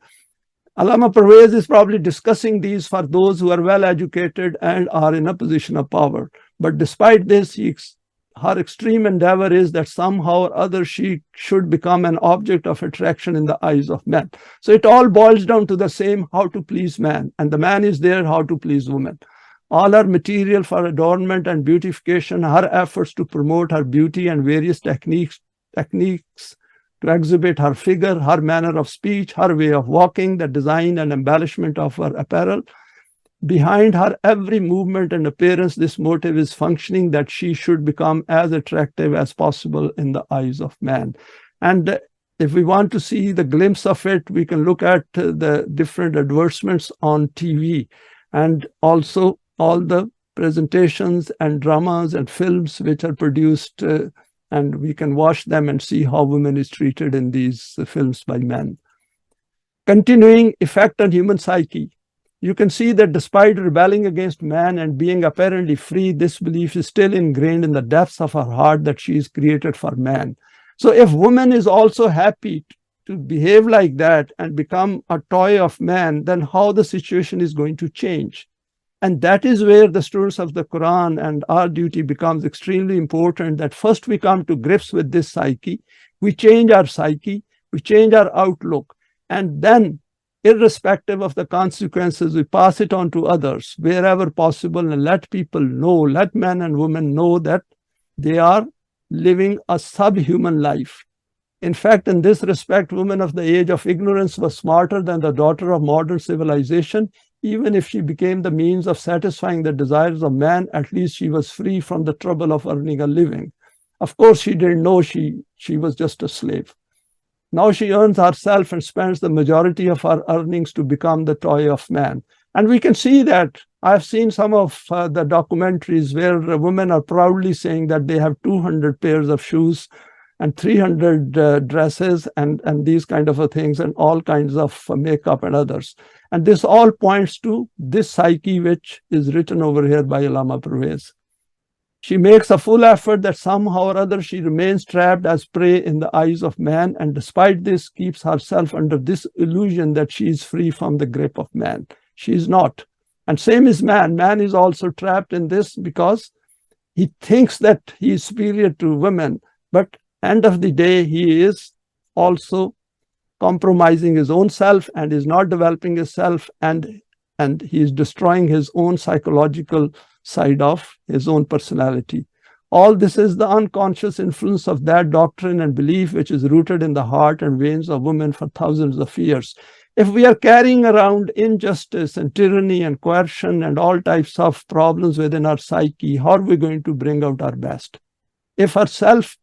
Allama Parvez is probably discussing these for those who are well educated and are in a position of power. But despite this, her extreme endeavor is that somehow or other she should become an object of attraction in the eyes of men. So it all boils down to the same, how to please man. And the man is there, how to please woman. All her material for adornment and beautification, her efforts to promote her beauty and various techniques to exhibit her figure, her manner of speech, her way of walking, the design and embellishment of her apparel. Behind her every movement and appearance, this motive is functioning, that she should become as attractive as possible in the eyes of man. And if we want to see the glimpse of it, we can look at the different advertisements on TV and also all the presentations and dramas and films which are produced, and we can watch them and see how women is treated in these films by men. Continuing effect on human psyche. you can see that despite rebelling against man and being apparently free, this belief is still ingrained in the depths of her heart that she is created for man. So if woman is also happy to behave like that and become a toy of man, then how the situation is going to change? And that is where the students of the Quran and our duty becomes extremely important, that first we come to grips with this psyche, we change our psyche, we change our outlook, and then irrespective of the consequences, we pass it on to others wherever possible and let people know, let men and women know that they are living a subhuman life. In fact, in this respect, women of the age of ignorance were smarter than the daughter of modern civilization. Even if she became the means of satisfying the desires of man, at least she was free from the trouble of earning a living. Of course, she didn't know she was just a slave. Now she earns herself and spends the majority of her earnings to become the toy of man. And we can see that. I've seen some of the documentaries where women are proudly saying that they have 200 pairs of shoes and 300 dresses and these kind of things and all kinds of makeup and others. And this all points to this psyche which is written over here by Allama Pervez. She makes a full effort that somehow or other she remains trapped as prey in the eyes of man, and despite this keeps herself under this illusion that she is free from the grip of man. She is not. And same is man. Man is also trapped in this because he thinks that he is superior to women, but end of the day, he is also compromising his own self and is not developing his self, and he is destroying his own psychological side of his own personality. All this is the unconscious influence of that doctrine and belief which is rooted in the heart and veins of women for thousands of years. If we are carrying around injustice and tyranny and coercion and all types of problems within our psyche, how are we going to bring out our best? If our self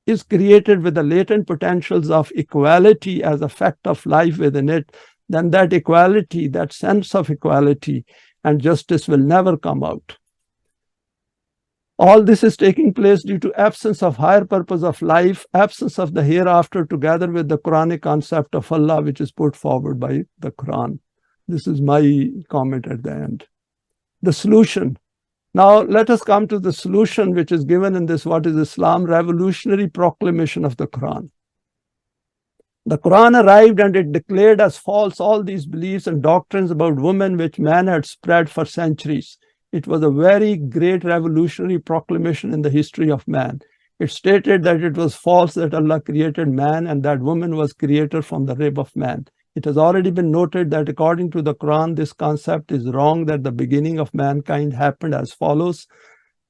is created with the latent potentials of equality as a fact of life within it, then that equality, that sense of equality and justice will never come out. All this is taking place due to absence of higher purpose of life, absence of the hereafter, together with the Quranic concept of Allah, which is put forward by the Quran. This is my comment at the end. The solution. Now, let us come to the solution which is given in this What is Islam? Revolutionary proclamation of the Quran. The Quran arrived and it declared as false all these beliefs and doctrines about women which man had spread for centuries. It was a very great revolutionary proclamation in the history of man. It stated that it was false that Allah created man and that woman was created from the rib of man. It has already been noted that according to the Quran, this concept is wrong, that the beginning of mankind happened as follows,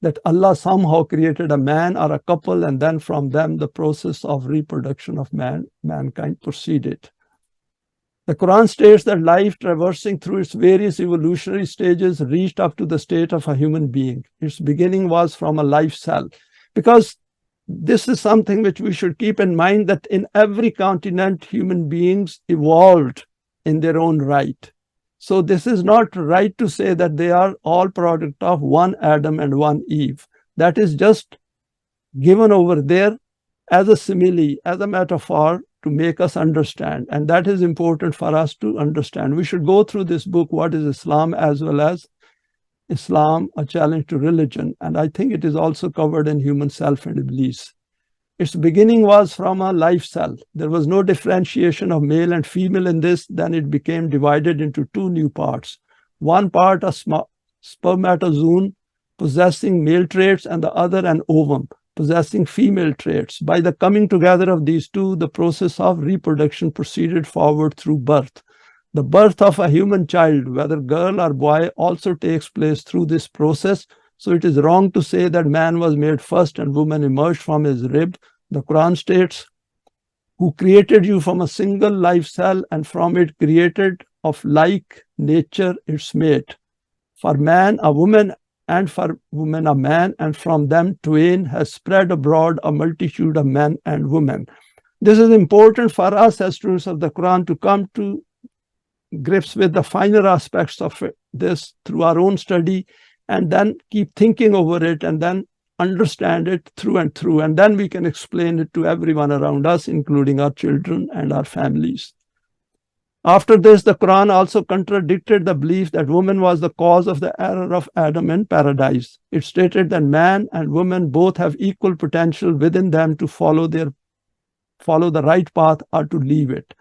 that Allah somehow created a man or a couple, and then from them the process of reproduction of mankind proceeded. The Quran states that life, traversing through its various evolutionary stages, reached up to the state of a human being. Its beginning was from a life cell. Because this is something which we should keep in mind, that in every continent, human beings evolved in their own right. So this is not right to say that they are all product of one Adam and one Eve. That is just given over there as a simile, as a metaphor to make us understand. And that is important for us to understand. We should go through this book, What is Islam, as well as Islam, a challenge to religion. And I think it is also covered in Human Self and Iblis. Its beginning was from a life cell. There was no differentiation of male and female in this. Then it became divided into two new parts. One part, a spermatozoon possessing male traits, and the other an ovum possessing female traits. By the coming together of these two, the process of reproduction proceeded forward through birth. The birth of a human child, whether girl or boy, also takes place through this process. So it is wrong to say that man was made first and woman emerged from his rib. The Quran states, who created you from a single life cell and from it created of like nature its mate. For man, a woman, and for woman, a man, and from them twain has spread abroad a multitude of men and women. This is important for us as students of the Quran to come to grips with the finer aspects of this through our own study, and then keep thinking over it and then understand it through and through. And then we can explain it to everyone around us, including our children and our families. After this, the Quran also contradicted the belief that woman was the cause of the error of Adam in paradise. It stated that man and woman both have equal potential within them to follow the right path or to leave it.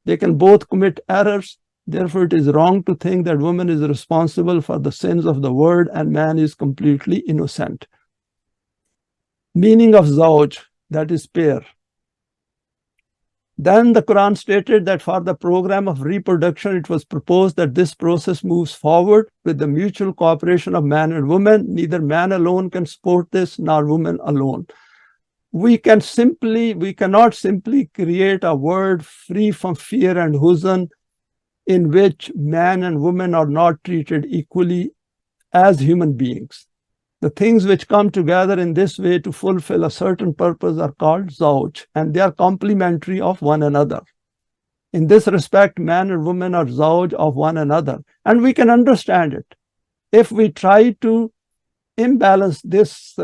They can both commit errors. Therefore, it is wrong to think that woman is responsible for the sins of the world and man is completely innocent. Meaning of zawj, that is pair. Then the Quran stated that for the program of reproduction, it was proposed that this process moves forward with the mutual cooperation of man and woman. Neither man alone can support this, nor woman alone. We cannot simply create a world free from fear and huzn in which man and woman are not treated equally as human beings. The things which come together in this way to fulfill a certain purpose are called zawj, and they are complementary of one another. In this respect, man and woman are zawj of one another, and we can understand it. If we try to imbalance this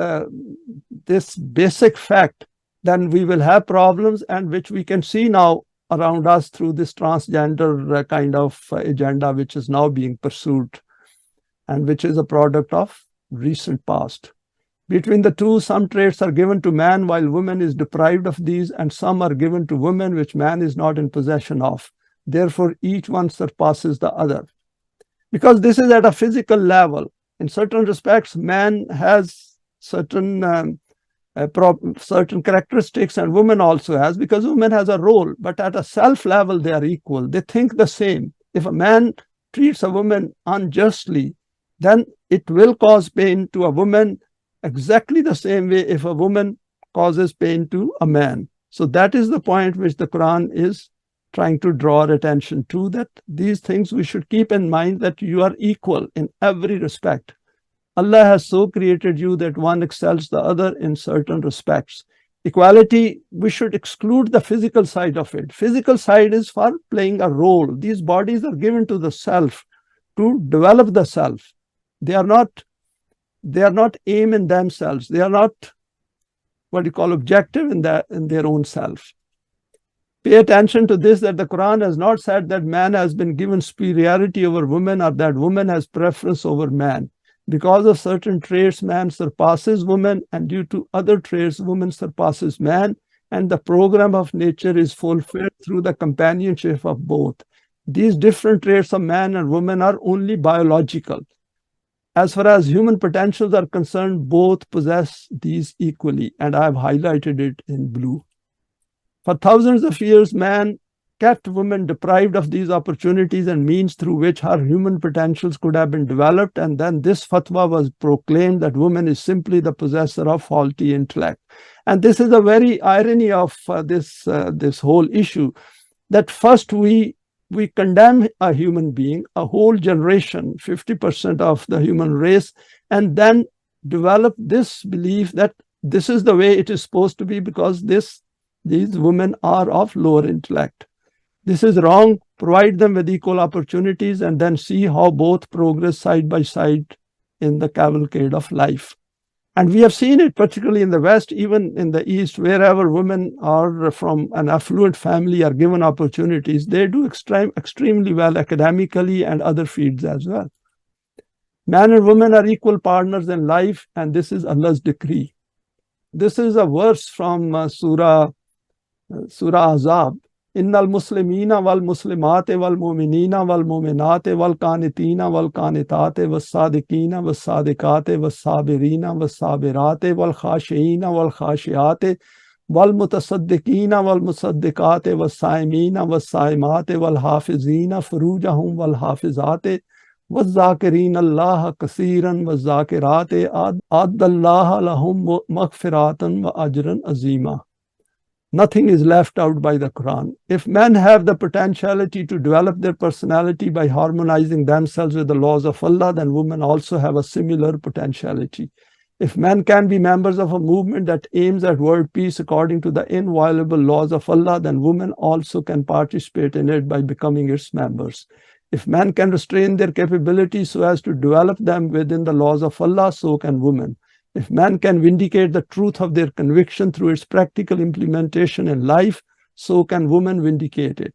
basic fact, then we will have problems, and which we can see now around us through this transgender kind of agenda which is now being pursued and which is a product of recent past. Between the two, some traits are given to man while woman is deprived of these, and some are given to women which man is not in possession of. Therefore, each one surpasses the other. Because this is at a physical level. In certain respects, man has certain characteristics, and woman also has, because woman has a role. But at a self level, they are equal. They think the same. If a man treats a woman unjustly, then it will cause pain to a woman exactly the same way if a woman causes pain to a man. So that is the point which the Quran is trying to draw our attention to, that these things we should keep in mind, that you are equal in every respect. Allah has so created you that one excels the other in certain respects. Equality, we should exclude the physical side of it. Physical side is for playing a role. These bodies are given to the self to develop the self. They are not aim in themselves. They are not what you call objective in their own self. Pay attention to this, that the Quran has not said that man has been given superiority over woman, or that woman has preference over man. Because of certain traits, man surpasses woman, and due to other traits, woman surpasses man, and the program of nature is fulfilled through the companionship of both. These different traits of man and woman are only biological. As far as human potentials are concerned, both possess these equally, and I have highlighted it in blue. For thousands of years, man kept women deprived of these opportunities and means through which her human potentials could have been developed, and then this fatwa was proclaimed that woman is simply the possessor of faulty intellect. And this is the very irony of this whole issue, that first we condemn a human being, a whole generation, 50% of the human race, and then develop this belief that this is the way it is supposed to be because these women are of lower intellect. This is wrong. Provide them with equal opportunities and then see how both progress side by side in the cavalcade of life. And we have seen it particularly in the West, even in the East, wherever women are from an affluent family are given opportunities, they do extremely well academically and other fields as well. Man and woman are equal partners in life, and this is Allah's decree. This is a verse from Surah Azab. Innal muslimina wal muslimate wal mu'minina wal mu'minate wal qanitina wal qanitate was sadiqina was sadiqate was sabirina was sabirate wal khashiina wal khashiate wal mutasaddiqina wal musaddiqate was saimina was saimate wal hafizina furujahum wal hafizate was zakirina Allah kasiran was zakirate addallaha lahum maghfiratan wa ajran azima. Nothing is left out by the Quran. If men have the potentiality to develop their personality by harmonizing themselves with the laws of Allah, then women also have a similar potentiality. If men can be members of a movement that aims at world peace according to the inviolable laws of Allah, then women also can participate in it by becoming its members. If men can restrain their capabilities so as to develop them within the laws of Allah, so can women. If man can vindicate the truth of their conviction through its practical implementation in life, so can women vindicate it.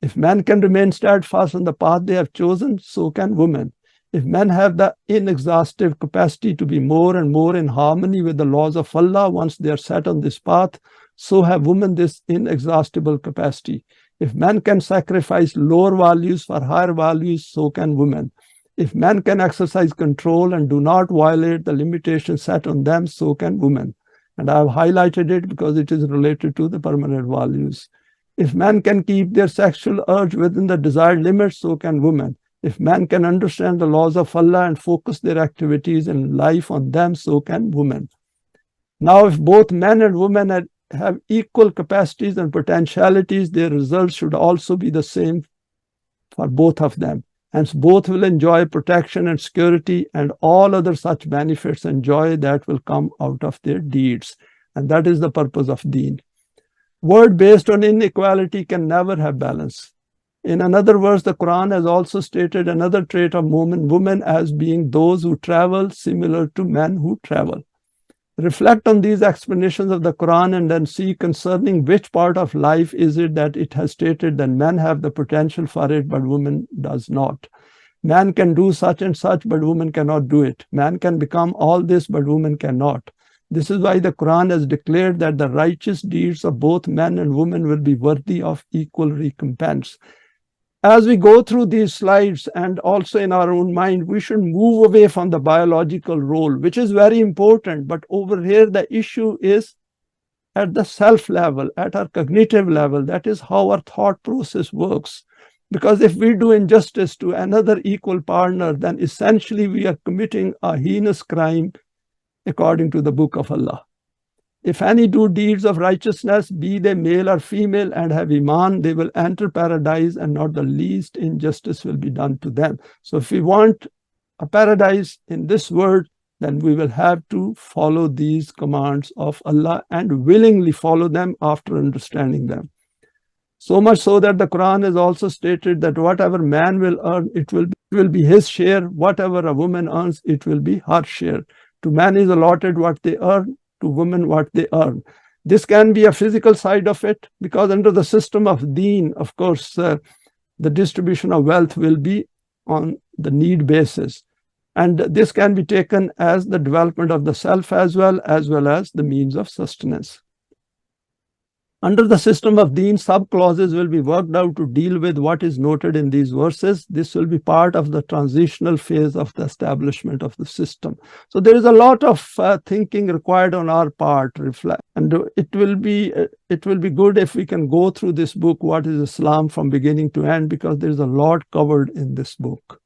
If men can remain steadfast on the path they have chosen, so can women. If men have the inexhaustive capacity to be more and more in harmony with the laws of Allah once they are set on this path, so have women this inexhaustible capacity. If men can sacrifice lower values for higher values, so can women. If men can exercise control and do not violate the limitations set on them, so can women. And I have highlighted it because it is related to the permanent values. If men can keep their sexual urge within the desired limits, so can women. If men can understand the laws of Allah and focus their activities and life on them, so can women. Now, if both men and women have equal capacities and potentialities, their results should also be the same for both of them. Hence, both will enjoy protection and security and all other such benefits and joy that will come out of their deeds. And that is the purpose of deen. Word based on inequality can never have balance. In another verse, the Quran has also stated another trait of women as being those who travel similar to men who travel. Reflect on these explanations of the Quran and then see concerning which part of life is it that it has stated that men have the potential for it, but women does not. Man can do such and such, but woman cannot do it. Man can become all this, but woman cannot. This is why the Quran has declared that the righteous deeds of both men and women will be worthy of equal recompense. As we go through these slides and also in our own mind, we should move away from the biological role, which is very important. But over here, the issue is at the self level, at our cognitive level. That is how our thought process works. Because if we do injustice to another equal partner, then essentially we are committing a heinous crime according to the book of Allah. If any do deeds of righteousness, be they male or female, and have iman, they will enter paradise, and not the least injustice will be done to them. So if we want a paradise in this world, then we will have to follow these commands of Allah and willingly follow them after understanding them. So much so that the Quran has also stated that whatever man will earn, it will be his share. Whatever a woman earns, it will be her share. To man is allotted what they earn, to women what they earn. This can be a physical side of it, because under the system of deen, of course, the distribution of wealth will be on the need basis. And this can be taken as the development of the self as well as the means of sustenance. Under the system of deen, sub-clauses will be worked out to deal with what is noted in these verses. This will be part of the transitional phase of the establishment of the system. So there is a lot of thinking required on our part, reflect, and it will be good if we can go through this book, What is Islam, from beginning to end, because there is a lot covered in this book.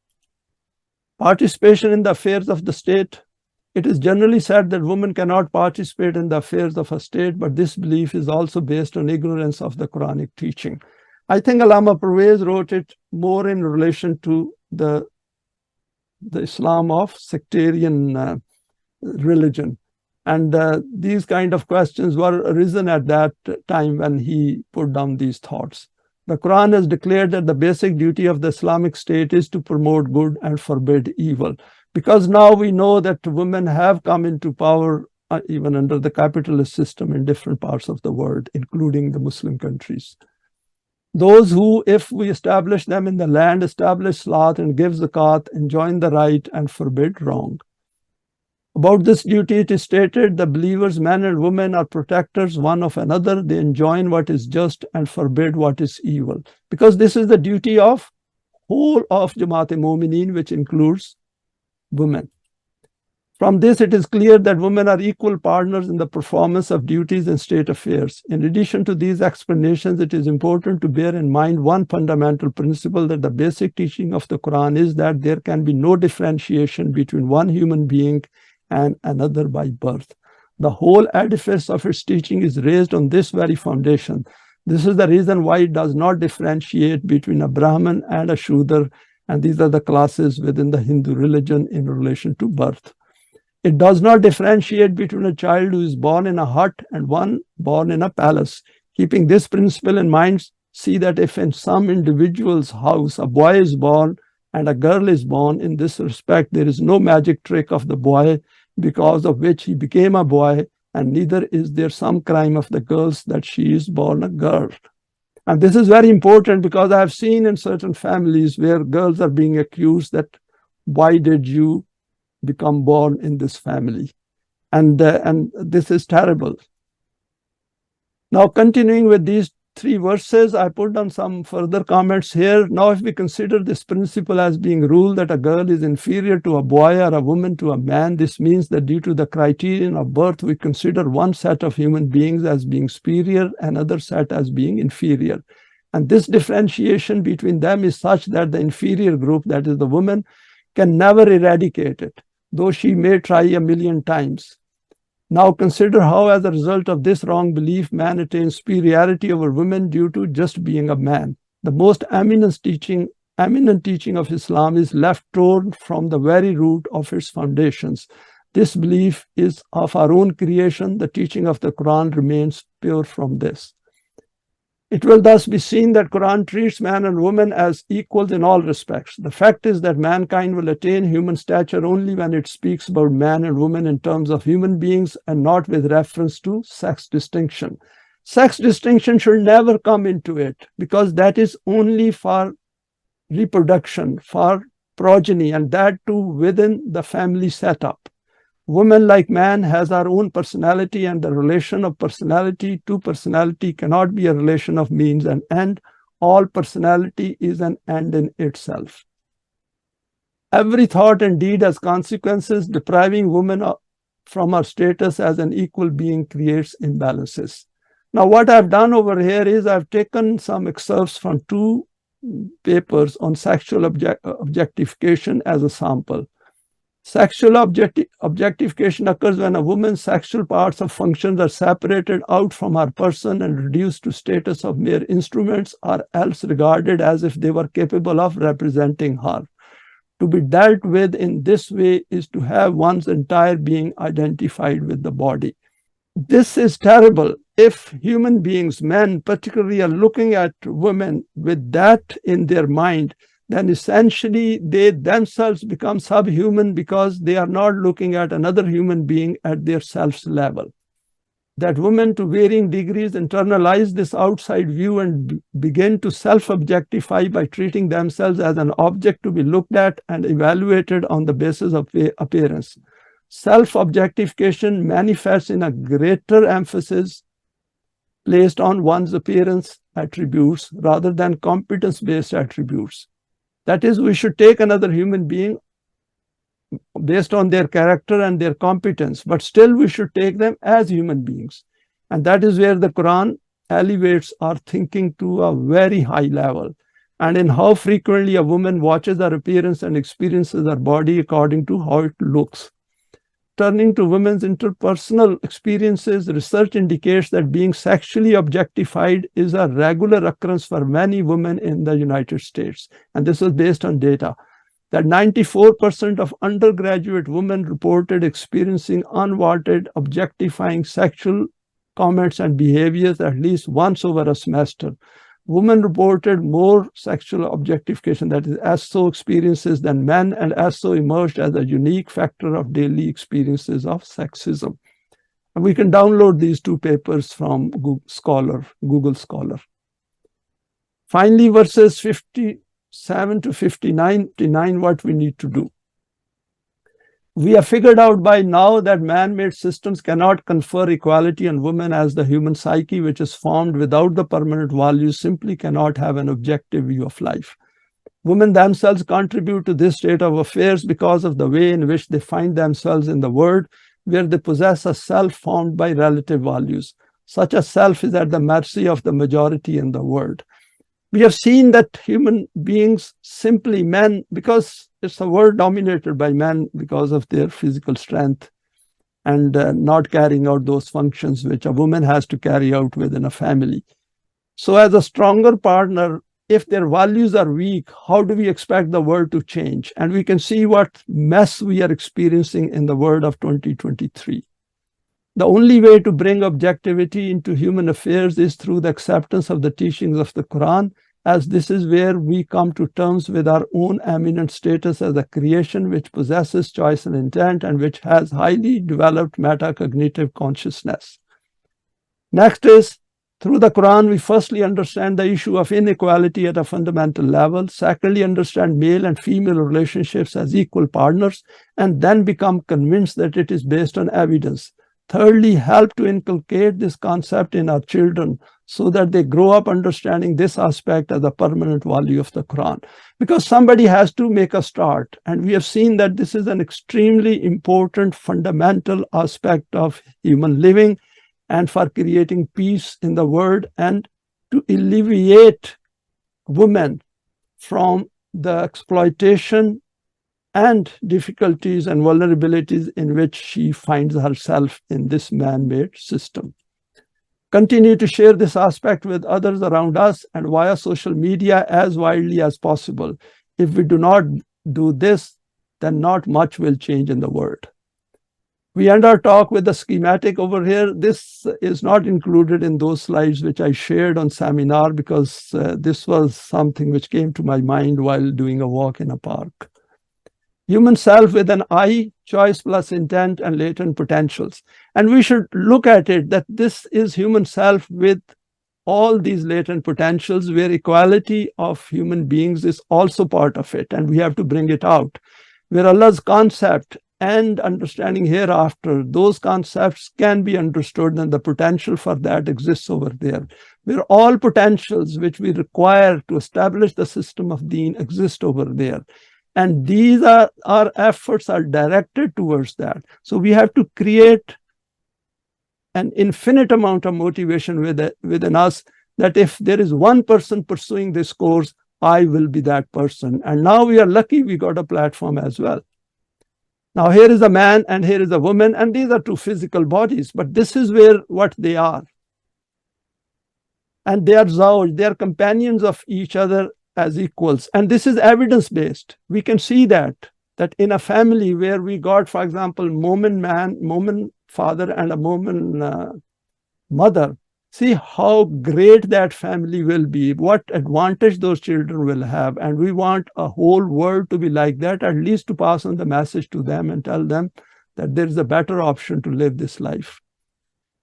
Participation in the affairs of the state. It is generally said that women cannot participate in the affairs of a state, but this belief is also based on ignorance of the Quranic teaching. I think Allama Pervez wrote it more in relation to the Islam of sectarian religion. And these kind of questions were arisen at that time when he put down these thoughts. The Quran has declared that the basic duty of the Islamic State is to promote good and forbid evil. Because now we know that women have come into power even under the capitalist system in different parts of the world, including the Muslim countries. Those who, if we establish them in the land, establish salat and give zakat, enjoin the right and forbid wrong. About this duty, it is stated, the believers, men and women, are protectors one of another. They enjoin what is just and forbid what is evil. Because this is the duty of whole of Jamaat-e-Momineen, which includes women. From this, it is clear that women are equal partners in the performance of duties in state affairs. In addition to these explanations, it is important to bear in mind one fundamental principle, that the basic teaching of the Quran is that there can be no differentiation between one human being and another by birth. The whole edifice of its teaching is raised on this very foundation. This is the reason why it does not differentiate between a Brahmin and a Shudra, and these are the classes within the Hindu religion in relation to birth. It does not differentiate between a child who is born in a hut and one born in a palace. Keeping this principle in mind, see that if in some individual's house a boy is born and a girl is born, in this respect there is no magic trick of the boy because of which he became a boy, and neither is there some crime of the girl's that she is born a girl. And this is very important because I have seen in certain families where girls are being accused that why did you become born in this family? And this is terrible. Now, continuing with these 3 verses, I put down some further comments here. Now, if we consider this principle as being rule that a girl is inferior to a boy or a woman to a man, this means that due to the criterion of birth, we consider one set of human beings as being superior, another set as being inferior. And this differentiation between them is such that the inferior group, that is the woman, can never eradicate it, though she may try a million times. Now consider how, as a result of this wrong belief, man attains superiority over women due to just being a man. The most eminent teaching of Islam is left torn from the very root of its foundations. This belief is of our own creation. The teaching of the Quran remains pure from this. It will thus be seen that Quran treats man and woman as equals in all respects. The fact is that mankind will attain human stature only when it speaks about man and woman in terms of human beings and not with reference to sex distinction. Sex distinction should never come into it because that is only for reproduction, for progeny, and that too within the family setup. Woman, like man, has her own personality, and the relation of personality to personality cannot be a relation of means and end. All personality is an end in itself. Every thought and deed has consequences. Depriving woman from her status as an equal being creates imbalances. Now, what I've done over here is I've taken some excerpts from 2 papers on sexual objectification as a sample. Sexual objectification occurs when a woman's sexual parts or functions are separated out from her person and reduced to status of mere instruments, or else regarded as if they were capable of representing her. To be dealt with in this way is to have one's entire being identified with the body. This is terrible. If human beings, men particularly, are looking at women with that in their mind, then essentially they themselves become subhuman because they are not looking at another human being at their self's level. That women to varying degrees internalize this outside view and begin to self-objectify by treating themselves as an object to be looked at and evaluated on the basis of appearance. Self-objectification manifests in a greater emphasis placed on one's appearance attributes rather than competence-based attributes. That is, we should take another human being based on their character and their competence, but still we should take them as human beings. And that is where the Quran elevates our thinking to a very high level, and in how frequently a woman watches her appearance and experiences her body according to how it looks. Turning to women's interpersonal experiences, research indicates that being sexually objectified is a regular occurrence for many women in the United States. And this is based on data that 94% of undergraduate women reported experiencing unwanted, objectifying sexual comments and behaviors at least once over a semester. Women reported more sexual objectification, that is, SO experiences, than men, and SO emerged as a unique factor of daily experiences of sexism. And we can download these 2 papers from Google Scholar. Finally, verses 57 to 59, what we need to do. We have figured out by now that man-made systems cannot confer equality on women, as the human psyche, which is formed without the permanent values, simply cannot have an objective view of life. Women themselves contribute to this state of affairs because of the way in which they find themselves in the world, where they possess a self formed by relative values. Such a self is at the mercy of the majority in the world. We have seen that human beings, simply men, because it's a world dominated by men because of their physical strength and not carrying out those functions which a woman has to carry out within a family. So as a stronger partner, if their values are weak, how do we expect the world to change? And we can see what mess we are experiencing in the world of 2023. The only way to bring objectivity into human affairs is through the acceptance of the teachings of the Quran, as this is where we come to terms with our own eminent status as a creation which possesses choice and intent and which has highly developed metacognitive consciousness. Next is Through the Quran, we firstly understand the issue of inequality at a fundamental level, secondly, understand male and female relationships as equal partners, and then become convinced that it is based on evidence. Thirdly, help to inculcate this concept in our children so that they grow up understanding this aspect as a permanent value of the Quran. Because somebody has to make a start, and we have seen that this is an extremely important fundamental aspect of human living, and for creating peace in the world, and to alleviate women from the exploitation and difficulties and vulnerabilities in which she finds herself in this man-made system. Continue to share this aspect with others around us and via social media as widely as possible. If we do not do this, then not much will change in the world. We end our talk with the schematic over here. This is not included in those slides which I shared on seminar because this was something which came to my mind while doing a walk in a park. Human self with an I, choice plus intent and latent potentials. And we should look at it that this is human self with all these latent potentials where equality of human beings is also part of it. And we have to bring it out. Where Allah's concept and understanding hereafter, those concepts can be understood and the potential for that exists over there. Where all potentials which we require to establish the system of deen exist over there. And these are our efforts are directed towards that. So we have to create an infinite amount of motivation within us that if there is one person pursuing this course, I will be that person. And now we are lucky we got a platform as well. Now here is a man and here is a woman, and these are two physical bodies, but this is where what they are. And they are zawj, they are companions of each other as equals. And this is evidence-based. We can see that in a family where we got, for example, Mormon man, Mormon father and a Mormon mother, see how great that family will be, what advantage those children will have. And we want a whole world to be like that, at least to pass on the message to them and tell them that there is a better option to live this life.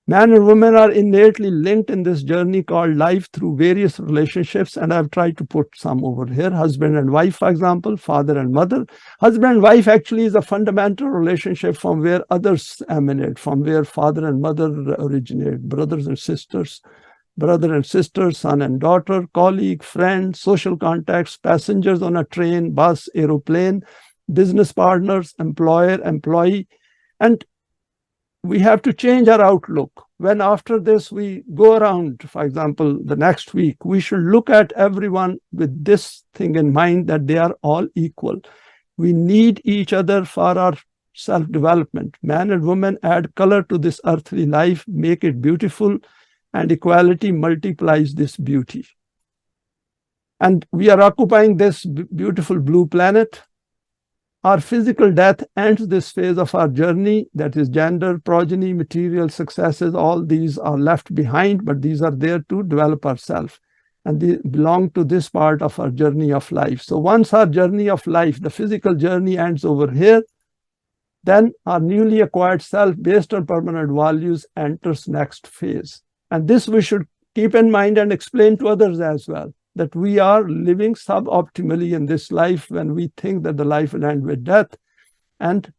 Man and woman are innately linked in this journey called life through various relationships, and I've tried to put some over here. Husband and wife, for example, father and mother. Husband and wife actually is a fundamental relationship from where others emanate, from where father and mother originate, brothers and sisters, brother and sister, son and daughter, colleague, friend, social contacts, passengers on a train, bus, aeroplane, business partners, employer, employee, and we have to change our outlook. When after this we go around, for example, the next week, we should look at everyone with this thing in mind that they are all equal. We need each other for our self-development. Man and woman add color to this earthly life, make it beautiful, and equality multiplies this beauty. And we are occupying this beautiful blue planet. Our physical death ends this phase of our journey, that is gender, progeny, material successes, all these are left behind, but these are there to develop ourselves. And they belong to this part of our journey of life. So once our journey of life, the physical journey ends over here, then our newly acquired self based on permanent values enters next phase. And this we should keep in mind and explain to others as well, that we are living suboptimally in this life when we think that the life will end with death, and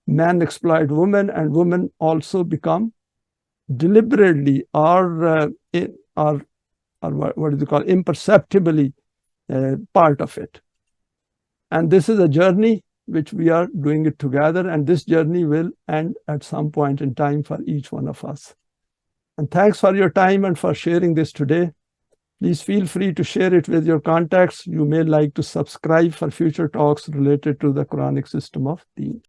men exploit women, and women also become deliberately or what is it called, imperceptibly part of it. And this is a journey which we are doing it together, and this journey will end at some point in time for each one of us. And thanks for your time and for sharing this today. Please feel free to share it with your contacts. You may like to subscribe for future talks related to the Quranic system of Deen.